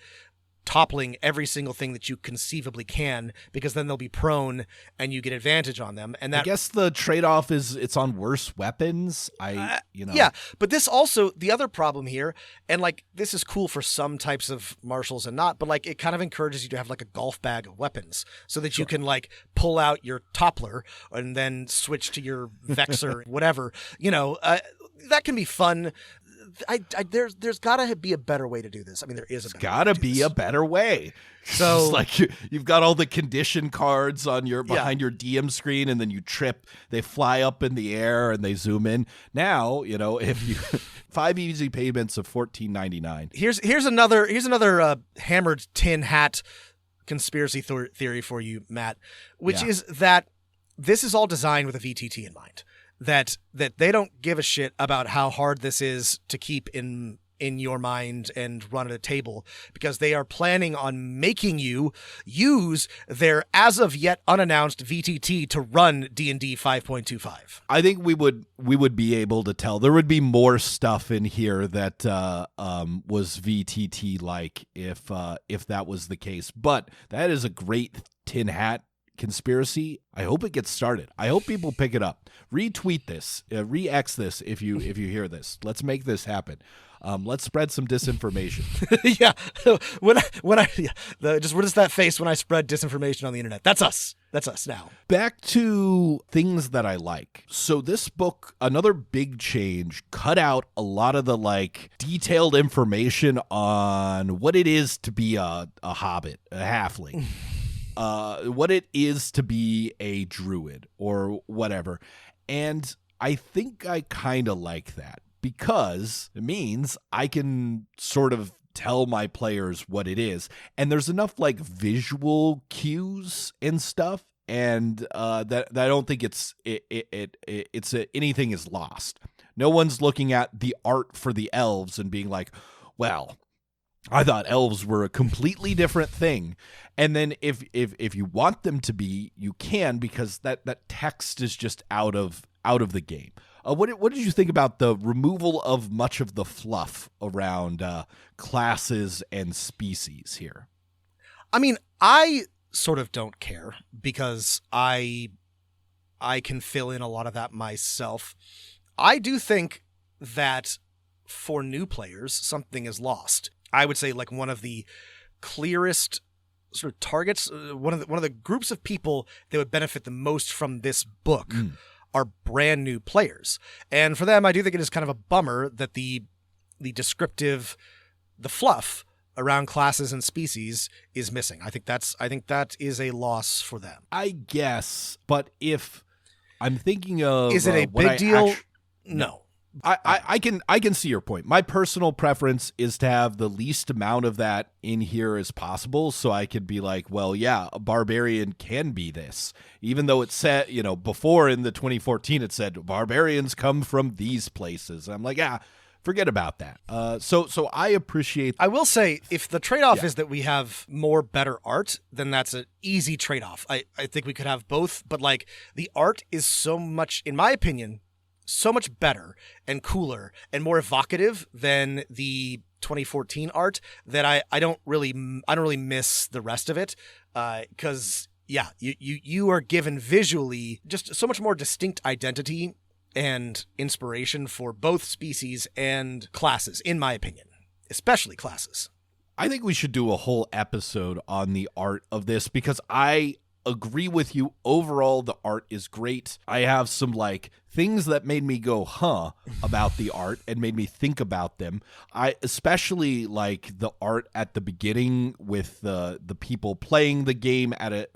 toppling every single thing that you conceivably can, because then they'll be prone and you get advantage on them. And that, I guess the trade-off is it's on worse weapons. Yeah, but this also, the other problem here, and like this is cool for some types of marshals and not, but like it kind of encourages you to have like a golf bag of weapons so that you can like pull out your toppler and then switch to your vexer, whatever, that can be fun. There's gotta be a better way to do this. I mean, there is a better way. So it's like you've got all the condition cards on behind your DM screen, and then you trip, they fly up in the air and they zoom in. Now, if you 5 easy payments of $14.99. Here's another hammered tin hat conspiracy theory for you, Matt, which is that this is all designed with a VTT in mind. That they don't give a shit about how hard this is to keep in your mind and run at a table, because they are planning on making you use their as of yet unannounced VTT to run D&D 5.25. I think we would be able to tell. There would be more stuff in here that was VTT like if that was the case. But that is a great tin hat conspiracy. I hope it gets started. I hope people pick it up. Retweet this, re-X this if you hear this. Let's make this happen. Let's spread some disinformation. Yeah, what is that face when I spread disinformation on the internet? That's us. That's us now. Back to things that I like. So this book, another big change, cut out a lot of the like detailed information on what it is to be a hobbit, a halfling. What it is to be a druid or whatever. And I think I kind of like that, because it means I can sort of tell my players what it is. And there's enough like visual cues and stuff, and that I don't think anything is lost. No one's looking at the art for the elves and being like, well, I thought elves were a completely different thing. And then if you want them to be, you can, because that text is just out of the game. What did you think about the removal of much of the fluff around classes and species here? I mean, I sort of don't care, because I can fill in a lot of that myself. I do think that for new players, something is lost. I would say like one of the clearest sort of targets, one of the groups of people that would benefit the most from this book are brand new players. And for them, I do think it is kind of a bummer that the descriptive, the fluff around classes and species is missing. I think that is a loss for them. I guess, but if I'm thinking of, is it a big deal? No. I can see your point. My personal preference is to have the least amount of that in here as possible, so I could be like, well, yeah, a barbarian can be this, even though it said, before in the 2014 it said barbarians come from these places. I'm like, forget about that. So I appreciate. I will say, if the trade-off is that we have more better art, then that's an easy trade-off. I think we could have both, but like the art is so much, in my opinion, so much better and cooler and more evocative than the 2014 art that I don't really miss the rest of it, because you are given visually just so much more distinct identity and inspiration for both species and classes, in my opinion, especially classes. I think we should do a whole episode on the art of this, because I agree with you. Overall, the art is great. I have some like things that made me go, about the art and made me think about them. I especially like the art at the beginning with the people playing the game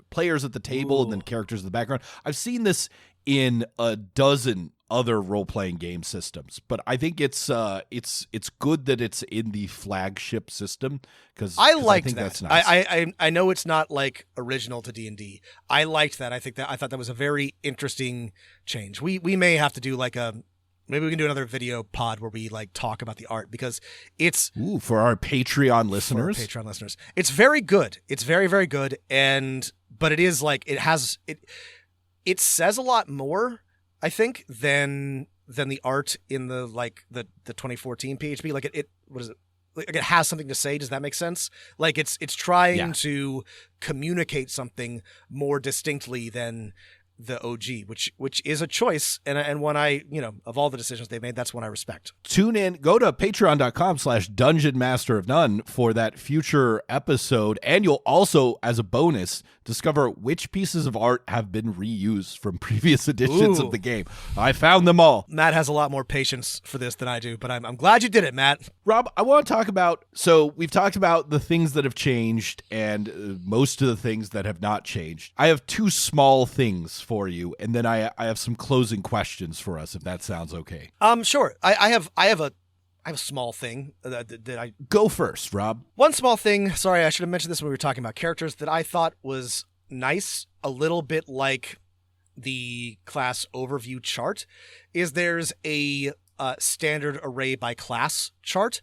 players at the table and then characters in the background. I've seen this in a dozen other role-playing game systems, but I think it's good that it's in the flagship system, because I liked think that. That's nice. I know it's not like original to D&D. I liked that. I thought that was a very interesting change. We may have to do like maybe we can do another video pod where we like talk about the art, because it's for our Patreon listeners. It's very good. It's very, very good. But it is like it says a lot more, I think, than the art in the 2014 PHP. Like it what is it? Like it has something to say. Does that make sense? Like it's trying to communicate something more distinctly than the OG, which is a choice, and one of all the decisions they've made, that's one I respect. Tune in, go to patreon.com/Dungeon Master of None for that future episode, and you'll also, as a bonus, discover which pieces of art have been reused from previous editions of the game. I found them all. Matt has a lot more patience for this than I do, but I'm glad you did it, Matt. Rob, I want to talk about, so we've talked about the things that have changed and most of the things that have not changed. I have two small things for you, and then I have some closing questions for us, if that sounds okay. Sure. I have a small thing that I go first, Rob. One small thing. Sorry, I should have mentioned this when we were talking about characters, that I thought was nice, a little bit like the class overview chart, is there's a standard array by class chart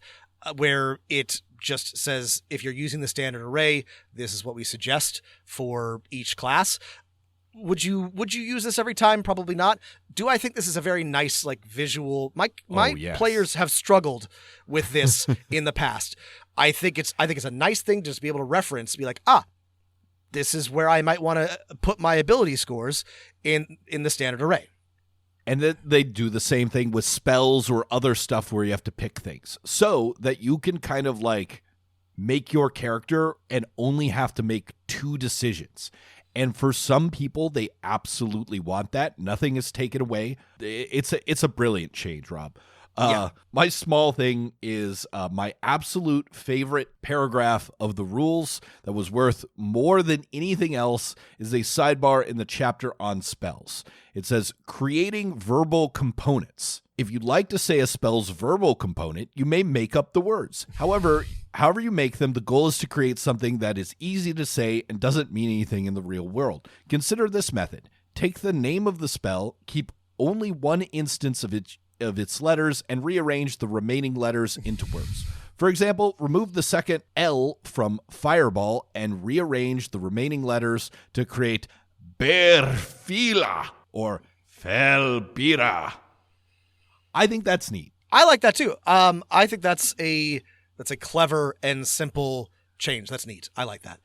where it just says, if you're using the standard array, this is what we suggest for each class. Would you use this every time? Probably not. Do I think this is a very nice, like, visual? My players have struggled with this in the past. I think it's a nice thing to just be able to reference, be like, this is where I might want to put my ability scores in the standard array. And then they do the same thing with spells or other stuff where you have to pick things, so that you can kind of like make your character and only have to make two decisions. And for some people, they absolutely want that. Nothing is taken away. It's a brilliant change, Rob. My small thing is my absolute favorite paragraph of the rules that was worth more than anything else is a sidebar in the chapter on spells. It says, creating verbal components. If you'd like to say a spell's verbal component, you may make up the words. However you make them, the goal is to create something that is easy to say and doesn't mean anything in the real world. Consider this method. Take the name of the spell, keep only one instance of its letters, and rearrange the remaining letters into words. For example, remove the second L from fireball and rearrange the remaining letters to create Berfila or Felbira. I think that's neat. I like that too. I think that's a clever and simple change. That's neat. I like that.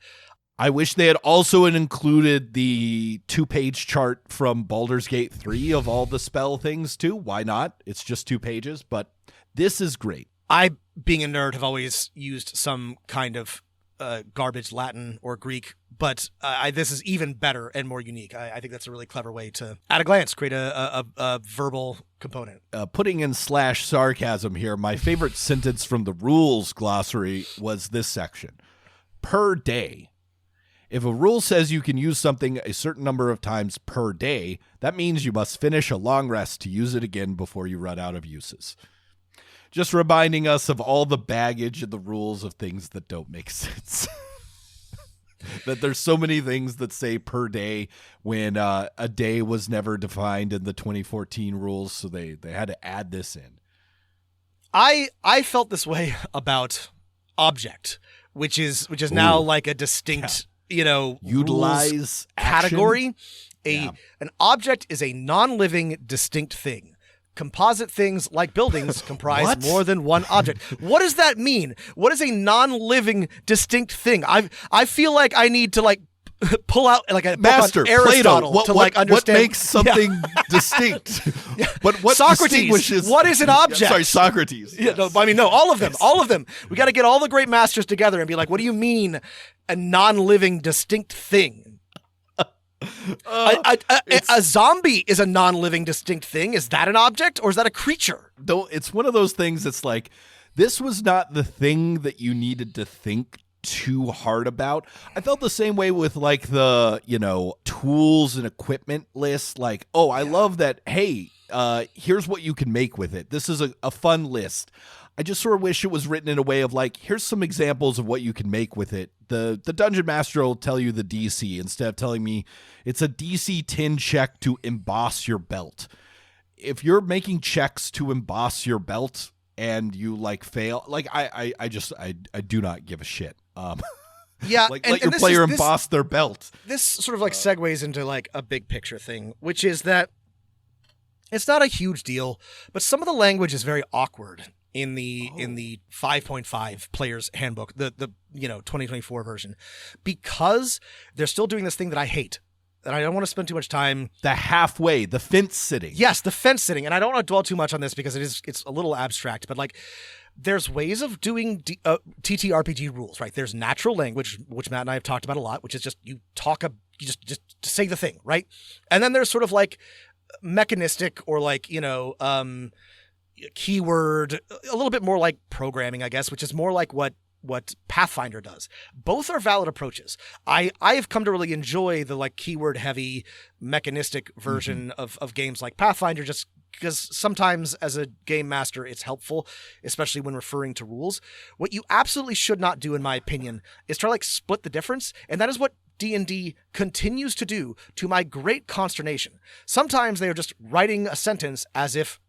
I wish they had also included the 2-page chart from Baldur's Gate 3 of all the spell things too. Why not? It's just 2 pages, but this is great. I, being a nerd, have always used some kind of garbage Latin or Greek, but this is even better and more unique. I think that's a really clever way to, at a glance, create a verbal component. Putting in /sarcasm here, my favorite sentence from the rules glossary was this section. Per day. If a rule says you can use something a certain number of times per day, that means you must finish a long rest to use it again before you run out of uses. Just reminding us of all the baggage and the rules of things that don't make sense. That there's so many things that say per day when a day was never defined in the 2014 rules, so they had to add this in. I felt this way about object, which is now like a distinct, utilize category. Yeah. An object is a non-living distinct thing. Composite things like buildings comprise more than one object. What does that mean? What is a non-living distinct thing? I feel like I need to pull out like a Master book on Aristotle Plato, to understand what makes something distinct. But what Socrates, distinguishes? what is an object? Sorry, Socrates. Yeah, no, I mean, no, all of them, all of them. We got to get all the great masters together and be like, what do you mean a non-living distinct thing? A zombie is a non-living distinct thing. Is that an object or is that a creature? Though it's one of those things that's like, this was not the thing that you needed to think too hard about. I felt the same way with like the, tools and equipment list. Like, oh, I love that. Hey, here's what you can make with it. This is a fun list. I just sort of wish it was written in a way of like, here's some examples of what you can make with it. The Dungeon Master will tell you the DC instead of telling me it's a DC 10 check to emboss your belt. If you're making checks to emboss your belt and you fail, I do not give a shit. Yeah, let your player emboss their belt. This sort of segues into a big picture thing, which is that it's not a huge deal, but some of the language is very awkward in the 5.5 player's handbook, the 2024 version, because they're still doing this thing that I hate, that I don't want to spend too much time. The fence sitting. Yes, the fence sitting, and I don't want to dwell too much on this because it's a little abstract, but there's ways of doing TTRPG rules, right? There's natural language, which Matt and I have talked about a lot, which is just you just say the thing, right? And then there's sort of mechanistic or keyword, a little bit more like programming, I guess, which is more like what Pathfinder does. Both are valid approaches. I have come to really enjoy the keyword heavy mechanistic version of games like Pathfinder, just because sometimes as a game master it's helpful, especially when referring to rules. What you absolutely should not do, in my opinion, is try to split the difference, and that is what D&D continues to do, to my great consternation. Sometimes they are just writing a sentence as if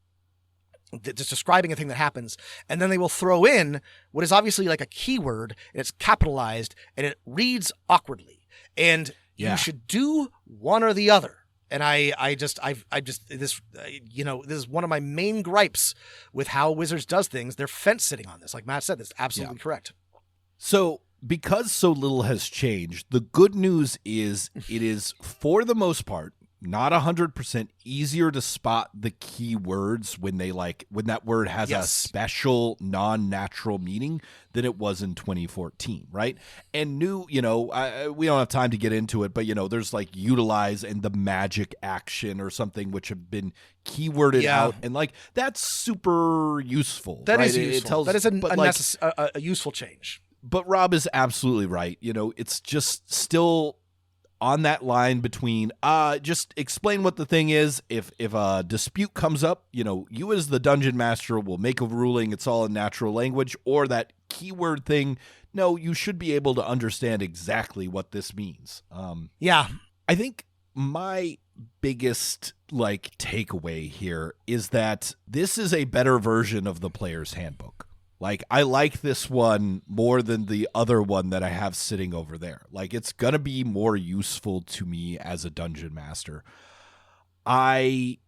just describing a thing that happens, and then they will throw in what is obviously a keyword, and it's capitalized, and it reads awkwardly. And you should do one or the other. And this is one of my main gripes with how Wizards does things. They're fence sitting on this. Like Matt said, that's absolutely correct. So, because so little has changed, the good news is it is, for the most part, not 100% easier to spot the key words when that word has a special non-natural meaning than it was in 2014, right? And we don't have time to get into it, but there's utilize and the magic action or something which have been keyworded out, and that's super useful. That right? is useful. That is a useful change. But Rob is absolutely right. It's just still on that line between just explain what the thing is. If a dispute comes up, you as the dungeon master will make a ruling, it's all in natural language, or that keyword thing. No, you should be able to understand exactly what this means. I think my biggest takeaway here is that this is a better version of the player's handbook. I like this one more than the other one that I have sitting over there. It's going to be more useful to me as a dungeon master. I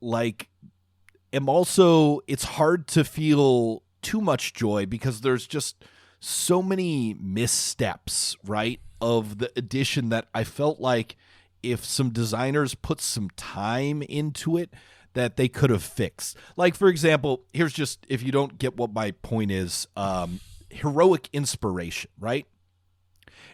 am also, it's hard to feel too much joy because there's just so many missteps, right, of the edition that I felt like if some designers put some time into it, that they could have fixed. For example, here's just, if you don't get what my point is, heroic inspiration, right?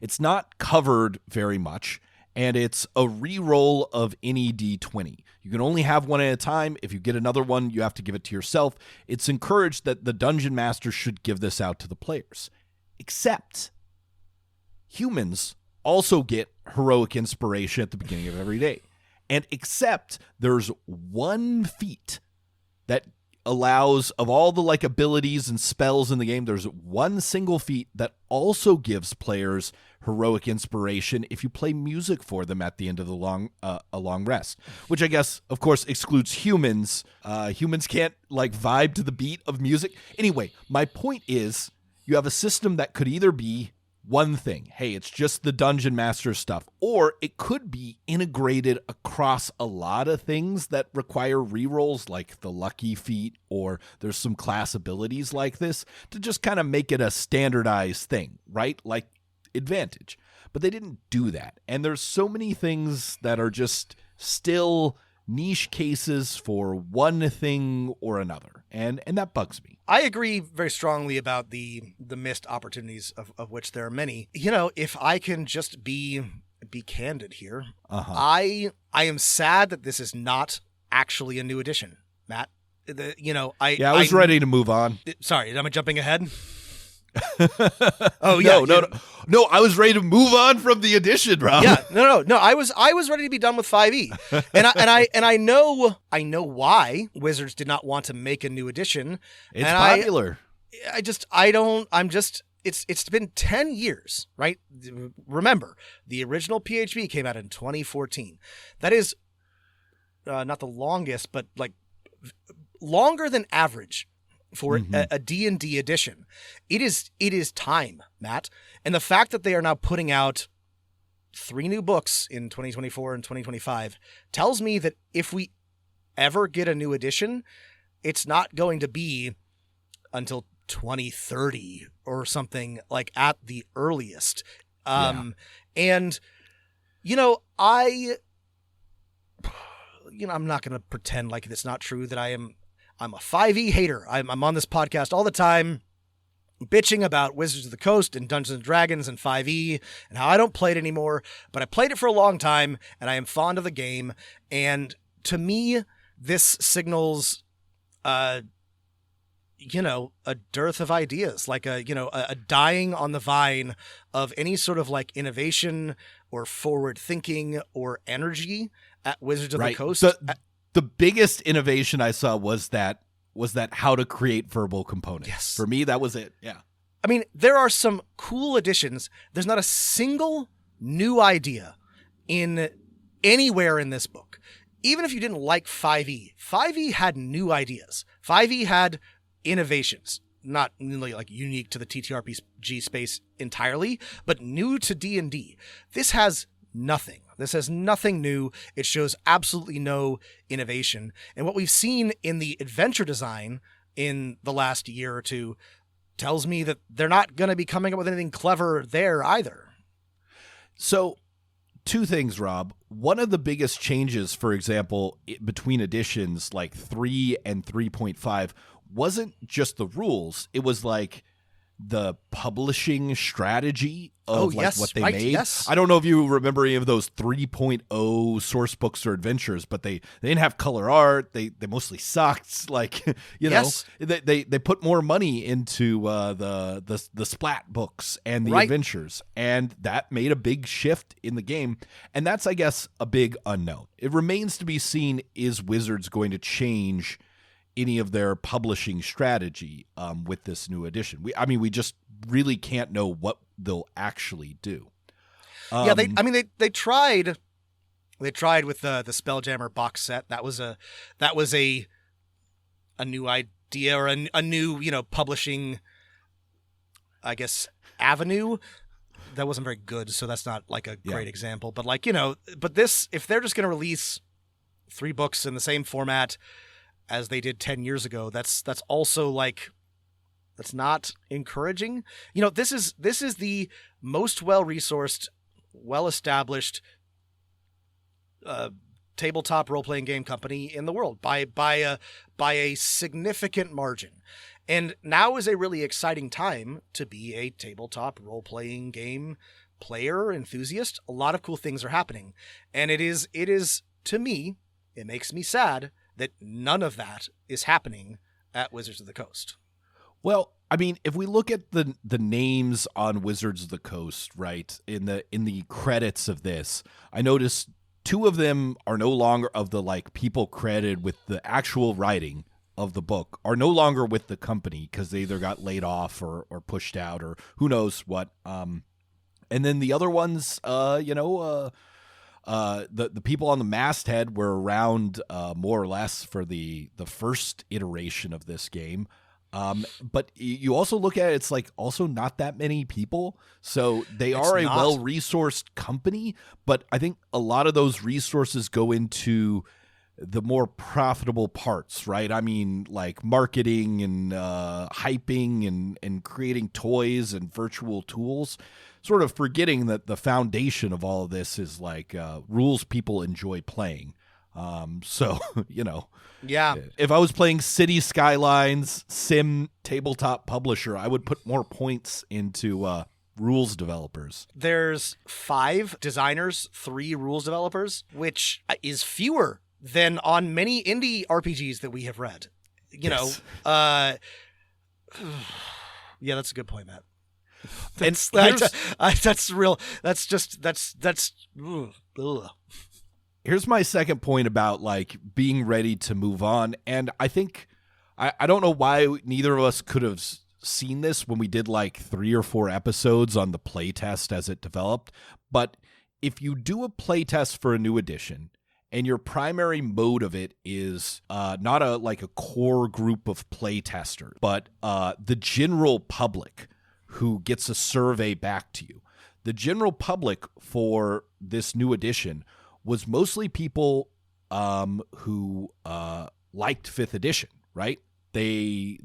It's not covered very much, and it's a re-roll of any D20. You can only have one at a time. If you get another one, you have to give it to yourself. It's encouraged that the Dungeon Master should give this out to the players. Except humans also get heroic inspiration at the beginning of every day. And except there's one feat that allows, of all the like abilities and spells in the game, there's one single feat that also gives players heroic inspiration if you play music for them at the end of the a long rest, which I guess of course excludes humans. Humans can't like vibe to the beat of music. Anyway, my point is you have a system that could either be one thing, hey, it's just the Dungeon Master stuff, or it could be integrated across a lot of things that require rerolls, like the lucky feat, or there's some class abilities like this to just kind of make it a standardized thing, right? Like advantage. But they didn't do that. And there's so many things that are just still niche cases for one thing or another. And that bugs me. I agree very strongly about the missed opportunities of which there are many. You know, if I can just be candid here, I am sad that this is not actually a new edition, Matt. I was ready to move on. Sorry, am I jumping ahead? Oh yeah, no. I was ready to move on from the edition, Rob. Yeah, no. I was ready to be done with 5e, and I know why Wizards did not want to make a new edition. It's popular. It's been 10 years, right? Remember, the original PHB came out in 2014. That is not the longest, but like longer than average for a D&D edition. It is time, Matt. And the fact that they are now putting out 3 new books in 2024 and 2025 tells me that if we ever get a new edition, it's not going to be until 2030 or something, like at the earliest. And I'm not going to pretend like it's not true that I'm a 5e hater. I'm on this podcast all the time bitching about Wizards of the Coast and Dungeons & Dragons and 5e and how I don't play it anymore, but I played it for a long time and I am fond of the game. And to me, this signals, a dearth of ideas, like a dying on the vine of any sort of like innovation or forward thinking or energy at Wizards of the Coast. The biggest innovation I saw was that how to create verbal components. Yes. For me, that was it. Yeah. I mean, there are some cool additions. There's not a single new idea in anywhere in this book. Even if you didn't like 5e had new ideas. 5e had innovations, not really like unique to the TTRPG space entirely, but new to D&D. This has nothing. This has nothing new. It shows absolutely no innovation. And what we've seen in the adventure design in the last year or two tells me that they're not going to be coming up with anything clever there either. So, 2 things, Rob. One of the biggest changes, for example, between editions like 3 and 3.5 wasn't just the rules. It was like the publishing strategy of what they made. Yes. I don't know if you remember any of those 3.0 source books or adventures, but they didn't have color art. They mostly sucked. Like, they put more money into the splat books and the adventures, and that made a big shift in the game. And that's, I guess, a big unknown. It remains to be seen, is Wizards going to change any of their publishing strategy with this new edition? We just really can't know what they'll actually do. They tried with the Spelljammer box set. That was a new idea or a new publishing, I guess, avenue. That wasn't very good, so that's not like a great example. But but this, if they're just going to release 3 books in the same format as they did 10 years ago, that's also like, that's not encouraging. This is the most well-resourced, well-established tabletop role-playing game company in the world by a significant margin. And now is a really exciting time to be a tabletop role-playing game player enthusiast, a lot of cool things are happening. And it is to me, it makes me sad that none of that is happening at Wizards of the Coast. Well, I mean, if we look at the names on Wizards of the Coast, right, in the credits of this, I noticed 2 of them are no longer of the like people credited with the actual writing of the book are no longer with the company because they either got laid off or pushed out or who knows what. And then the other ones, the people on the masthead were around more or less for the first iteration of this game. But you also look at it, it's like also not that many people. So they are a well-resourced company, but I think a lot of those resources go into the more profitable parts, right? I mean, like marketing and hyping and creating toys and virtual tools, sort of forgetting that the foundation of all of this is like rules people enjoy playing. So, Yeah. If I was playing City Skylines Sim tabletop publisher, I would put more points into rules developers. There's 5 designers, 3 rules developers, which is fewer than on many indie RPGs that we have read. Yeah, that's a good point, Matt. That's real. That's. Ugh. Here's my second point about like being ready to move on. And I think, I don't know why neither of us could have seen this when we did like 3 or 4 episodes on the playtest as it developed. But if you do a playtest for a new edition and your primary mode of it is not a core group of playtesters, but the general public who gets a survey back to you, the general public for this new edition was mostly people who liked 5th edition, right? They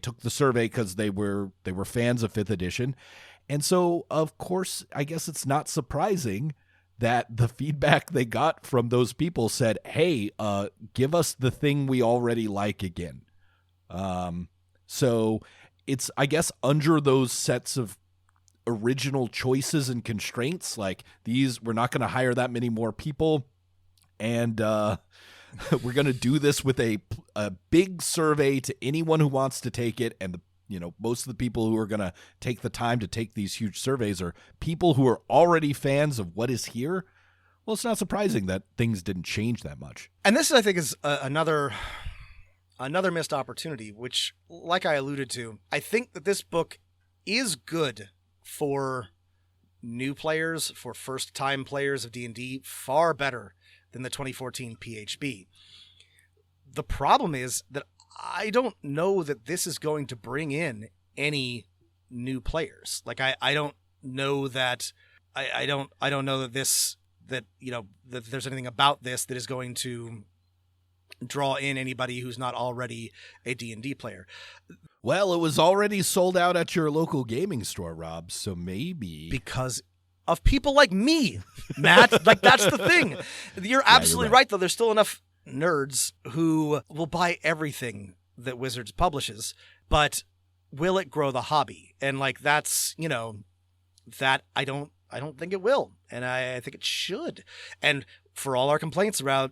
took the survey because they were fans of 5th edition. And so, of course, I guess it's not surprising that the feedback they got from those people said, hey, give us the thing we already like again. So it's, I guess, under those sets of original choices and constraints, like these, we're not going to hire that many more people, and we're going to do this with a big survey to anyone who wants to take it. And most of the people who are going to take the time to take these huge surveys are people who are already fans of what is here. Well, it's not surprising that things didn't change that much. And this, I think, is another missed opportunity, which, like I alluded to, I think that this book is good for new players, for first-time players of D&D, far better than the 2014 PHB. The problem is that I don't know that this is going to bring in any new players. Like I don't know that I don't know that that there's anything about this that is going to draw in anybody who's not already a D&D player. Well, it was already sold out at your local gaming store, Rob, so maybe. Because of people like me, Matt. Like, that's the thing. You're absolutely right, though. There's still enough nerds who will buy everything that Wizards publishes, but will it grow the hobby? And, like, that's, that I don't think it will. And I think it should. And for all our complaints about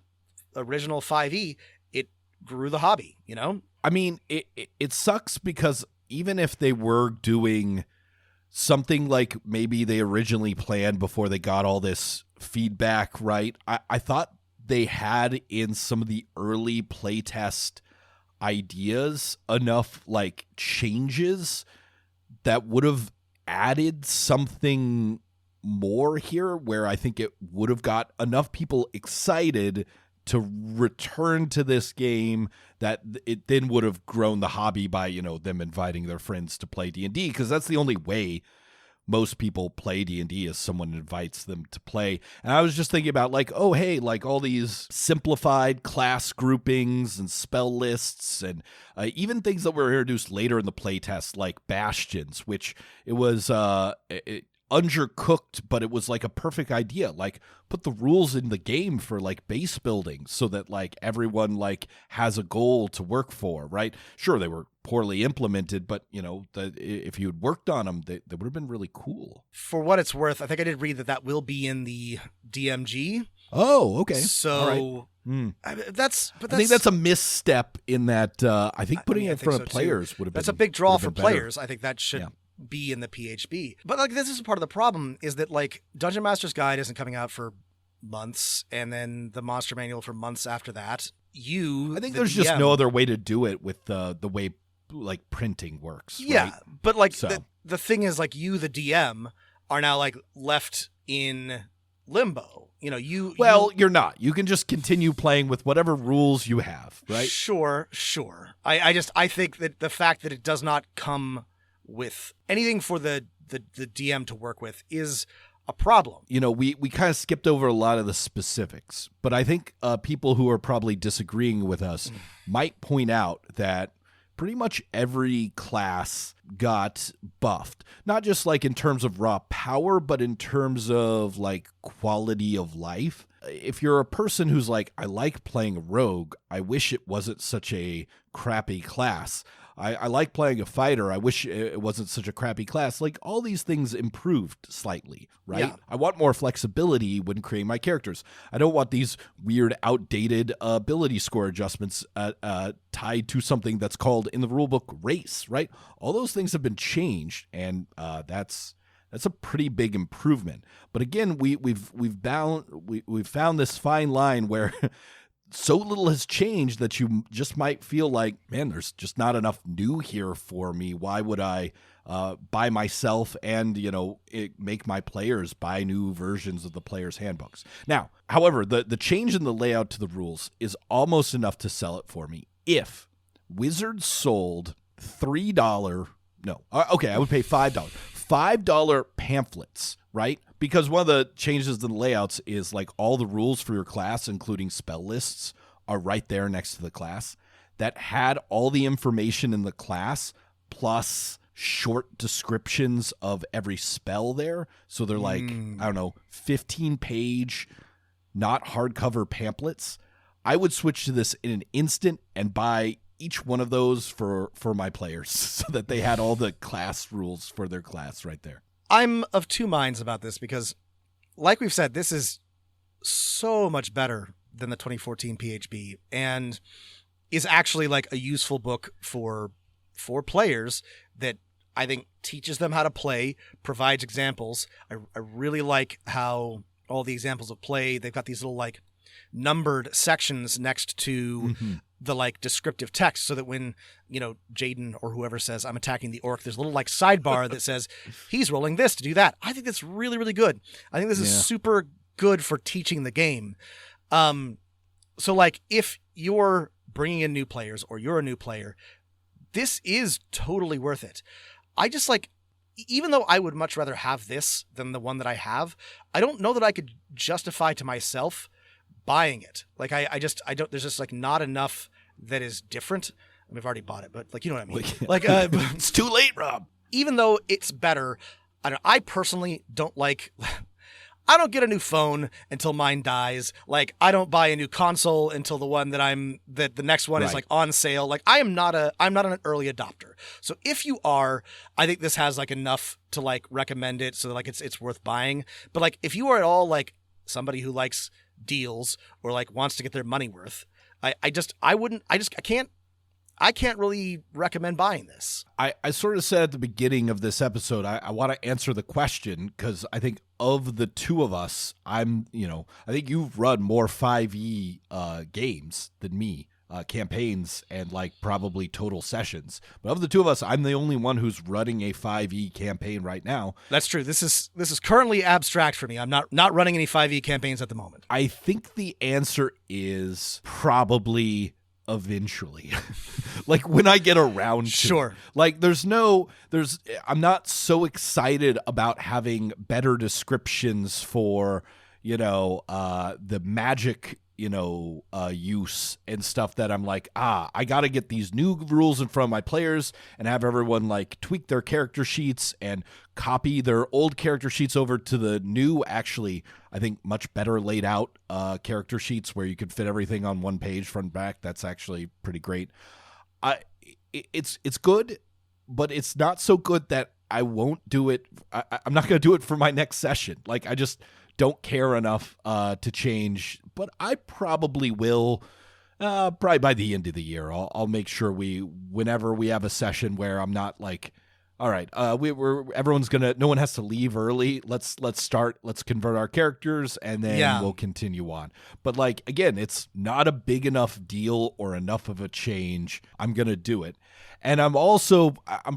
original 5e, it grew the hobby, I mean, it sucks because even if they were doing something like maybe they originally planned before they got all this feedback, right? I thought they had in some of the early playtest ideas enough like changes that would have added something more here where I think it would have got enough people excited to return to this game that it then would have grown the hobby by, them inviting their friends to play D&D, because that's the only way most people play D&D is someone invites them to play. And I was just thinking about like, oh, hey, like all these simplified class groupings and spell lists and even things that were introduced later in the playtest, like bastions, which it was, undercooked, but it was like a perfect idea. Like, put the rules in the game for like base building so that like everyone like has a goal to work for, right? Sure, they were poorly implemented, but if you had worked on them, they would have been really cool. For what it's worth, I think I did read that will be in the DMG. Oh, okay. So all right. I think that's a misstep in that. I think putting it in front of players would have been. That's a big draw for better. players. I think that should be in the PHB. But like, this is part of the problem is that like Dungeon Master's Guide isn't coming out for months, and then the Monster Manual for months after that. I think there's just no other way to do it with the way like printing works. Yeah, right? but like So. the thing is, like, you, the DM, are now like left in limbo. You're not. You can just continue playing with whatever rules you have, right? Sure. I think that the fact that it does not come with anything for the DM to work with is a problem. We kind of skipped over a lot of the specifics, but I think people who are probably disagreeing with us might point out that pretty much every class got buffed, not just like in terms of raw power, but in terms of like quality of life. If you're a person who's like, I like playing a rogue, I wish it wasn't such a crappy class. I like playing a fighter. I wish it wasn't such a crappy class. Like, all these things improved slightly, right? Yeah. I want more flexibility when creating my characters. I don't want these weird, outdated ability score adjustments tied to something that's called in the rulebook race, right? All those things have been changed, and that's a pretty big improvement. But again, we've found this fine line where so little has changed that you just might feel like, man, there's just not enough new here for me. Why would I buy myself and, make my players buy new versions of the players' handbooks? Now, however, the change in the layout to the rules is almost enough to sell it for me. If Wizards sold $3, I would pay $5 pamphlets, right? Because one of the changes in the layouts is like all the rules for your class, including spell lists, are right there next to the class. That had all the information in the class plus short descriptions of every spell there. So they're like, 15-page, not hardcover pamphlets. I would switch to this in an instant and buy each one of those for my players so that they had all the class rules for their class right there. I'm of two minds about this because, like we've said, this is so much better than the 2014 PHB and is actually like a useful book for players that I think teaches them how to play, provides examples. I really like how all the examples of play, they've got these little like numbered sections next to the like descriptive text so that when, Jaden or whoever says I'm attacking the orc, there's a little like sidebar that says he's rolling this to do that. I think that's really, really good. I think this is super good for teaching the game. So like if you're bringing in new players or you're a new player, this is totally worth it. I just like, even though I would much rather have this than the one that I have, I don't know that I could justify to myself buying it. Like I don't, there's just like not enough that is different. I mean, I've already bought it, but like, you know what I mean? Like, it's too late, Rob. Even though it's better, I personally don't like, I don't get a new phone until mine dies. Like, I don't buy a new console until the next one is like on sale. Like, I'm not an early adopter. So if you are, I think this has like enough to like recommend it so that like it's worth buying. But like, if you are at all like somebody who likes deals or like wants to get their money worth, I can't really recommend buying this. I sort of said at the beginning of this episode, I want to answer the question because I think of the two of us, I think you've run more 5e games than me, campaigns and like probably total sessions. But of the two of us, I'm the only one who's running a 5e campaign right now. That's true. This is currently abstract for me. I'm not running any 5e campaigns at the moment. I think the answer is probably eventually. Like when I get around to sure it. Like I'm not so excited about having better descriptions for the magic, use and stuff that I'm like, I got to get these new rules in front of my players and have everyone like tweak their character sheets and copy their old character sheets over to the new, actually, I think much better laid out character sheets where you could fit everything on one page front and back. That's actually pretty great. It's good, but it's not so good that I won't do it. I'm not going to do it for my next session. Like, I just don't care enough to change, but I probably will. Probably by the end of the year, I'll make sure whenever we have a session where I'm not like, all right, no one has to leave early. Let's start. Let's convert our characters, and then we'll continue on. But like, again, it's not a big enough deal or enough of a change. I'm gonna do it. And I'm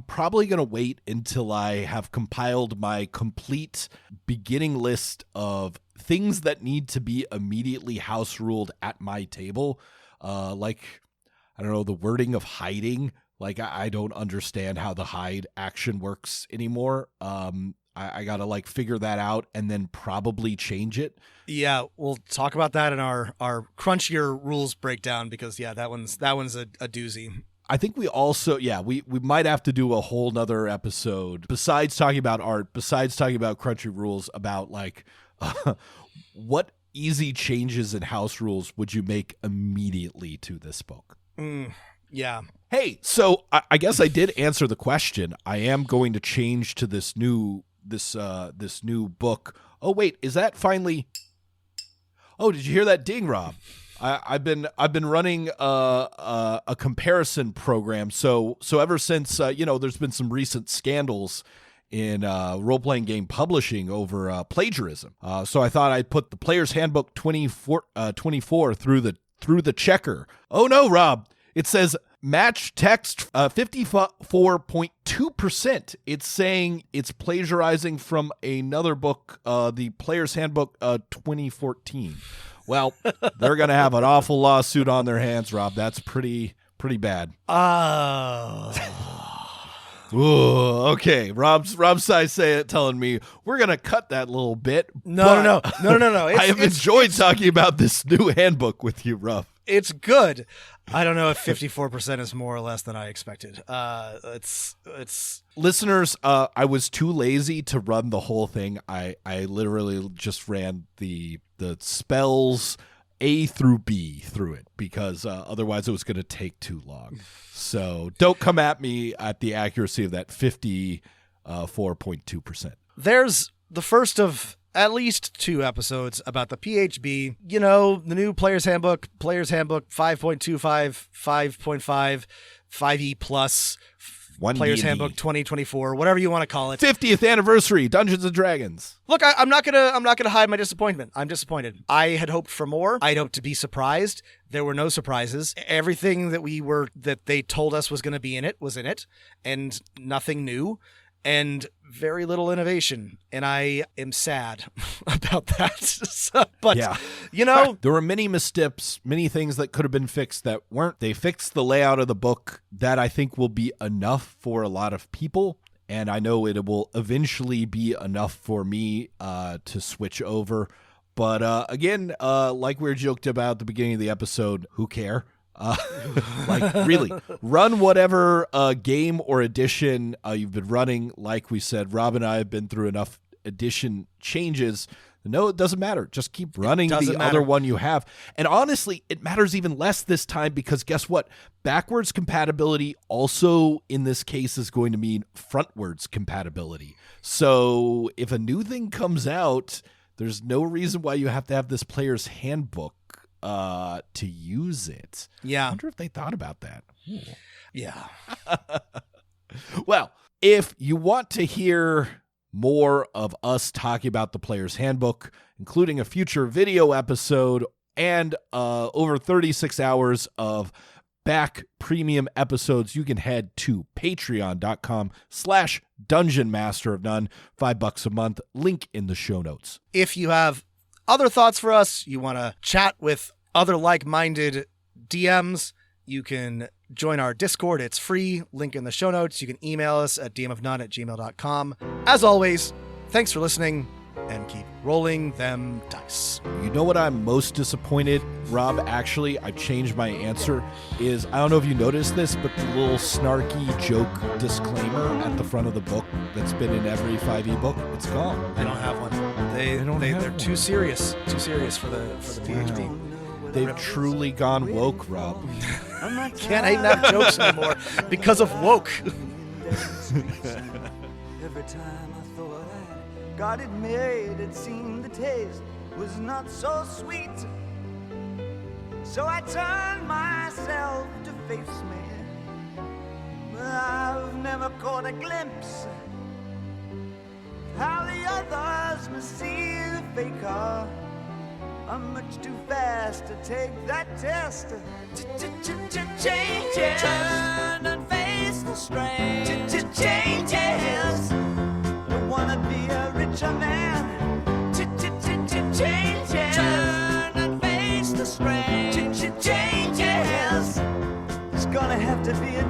probably going to wait until I have compiled my complete beginning list of things that need to be immediately house ruled at my table. Like, I don't know, the wording of hiding. Like, I don't understand how the hide action works anymore. I got to like figure that out and then probably change it. Yeah, we'll talk about that in our crunchier rules breakdown because, that one's a doozy. I think we also, we might have to do a whole nother episode besides talking about art, besides talking about crunchy rules, about like what easy changes in house rules would you make immediately to this book? Yeah. Hey, so I guess I did answer the question. I am going to change to this new book. Oh wait, is that finally? Oh, did you hear that ding, Rob? I've been running a comparison program. So ever since there's been some recent scandals in role-playing game publishing over plagiarism. So I thought I'd put the Player's Handbook 24 through the checker. Oh no, Rob! It says match text 54.2%. It's saying it's plagiarizing from another book, the Player's Handbook 2014. Well, they're going to have an awful lawsuit on their hands, Rob. That's pretty bad. Ooh, okay. Rob's telling me we're going to cut that little bit. No. I have enjoyed talking about this new handbook with you, Rob. It's good. I don't know if 54% is more or less than I expected. It's listeners. I was too lazy to run the whole thing. I literally just ran the spells A through B through it because otherwise it was going to take too long. So don't come at me at the accuracy of that 54.2%. There's the first of at least 2 episodes about the PHB, the new Player's Handbook 5.25, 5.5, 5e plus, Player's Handbook 2024, whatever you want to call it. 50th anniversary, Dungeons and Dragons. Look, I'm not gonna hide my disappointment. I'm disappointed. I had hoped for more. I'd hoped to be surprised. There were no surprises. Everything that they told us was going to be in it was in it, and nothing new. And very little innovation, and I am sad about that. But, there were many missteps, many things that could have been fixed that weren't. They fixed the layout of the book that I think will be enough for a lot of people, and I know it will eventually be enough for me to switch over. But again, like we joked about at the beginning of the episode, who care? Really, run whatever game or edition you've been running. Like we said, Rob and I have been through enough edition changes. No, it doesn't matter. Just keep running the other one you have. And honestly, it matters even less this time because guess what? Backwards compatibility also in this case is going to mean frontwards compatibility. So if a new thing comes out, there's no reason why you have to have this Player's Handbook to use it. Yeah. I wonder if they thought about that. Ooh. Yeah. Well, if you want to hear more of us talking about the Player's Handbook, including a future video episode and over 36 hours of back premium episodes, you can head to patreon.com/dungeonmasterofnone, $5 a month, link in the show notes. If you have other thoughts for us, you want to chat with other like-minded DMs, you can join our Discord. It's free. Link in the show notes. You can email us at dmofnone@gmail.com. As always, thanks for listening. and keep rolling them dice. You know what I'm most disappointed, Rob? Actually, I've changed my answer. I don't know if you noticed this, but the little snarky joke disclaimer at the front of the book that's been in every 5e book, it's gone. They don't have one. They're too serious for the PhD. They've truly gone woke, Rob. Can't even have jokes anymore because of woke. Every time I thought I'd got it made, it seemed the taste was not so sweet. So I turned myself to face me, but I've never caught a glimpse how the others must see the faker. I'm much too fast to take that test. Changes. Turn and face the strain. Changes. Don't wanna be a richer man. Changes. Turn and face the strain. Changes. It's gonna have to be a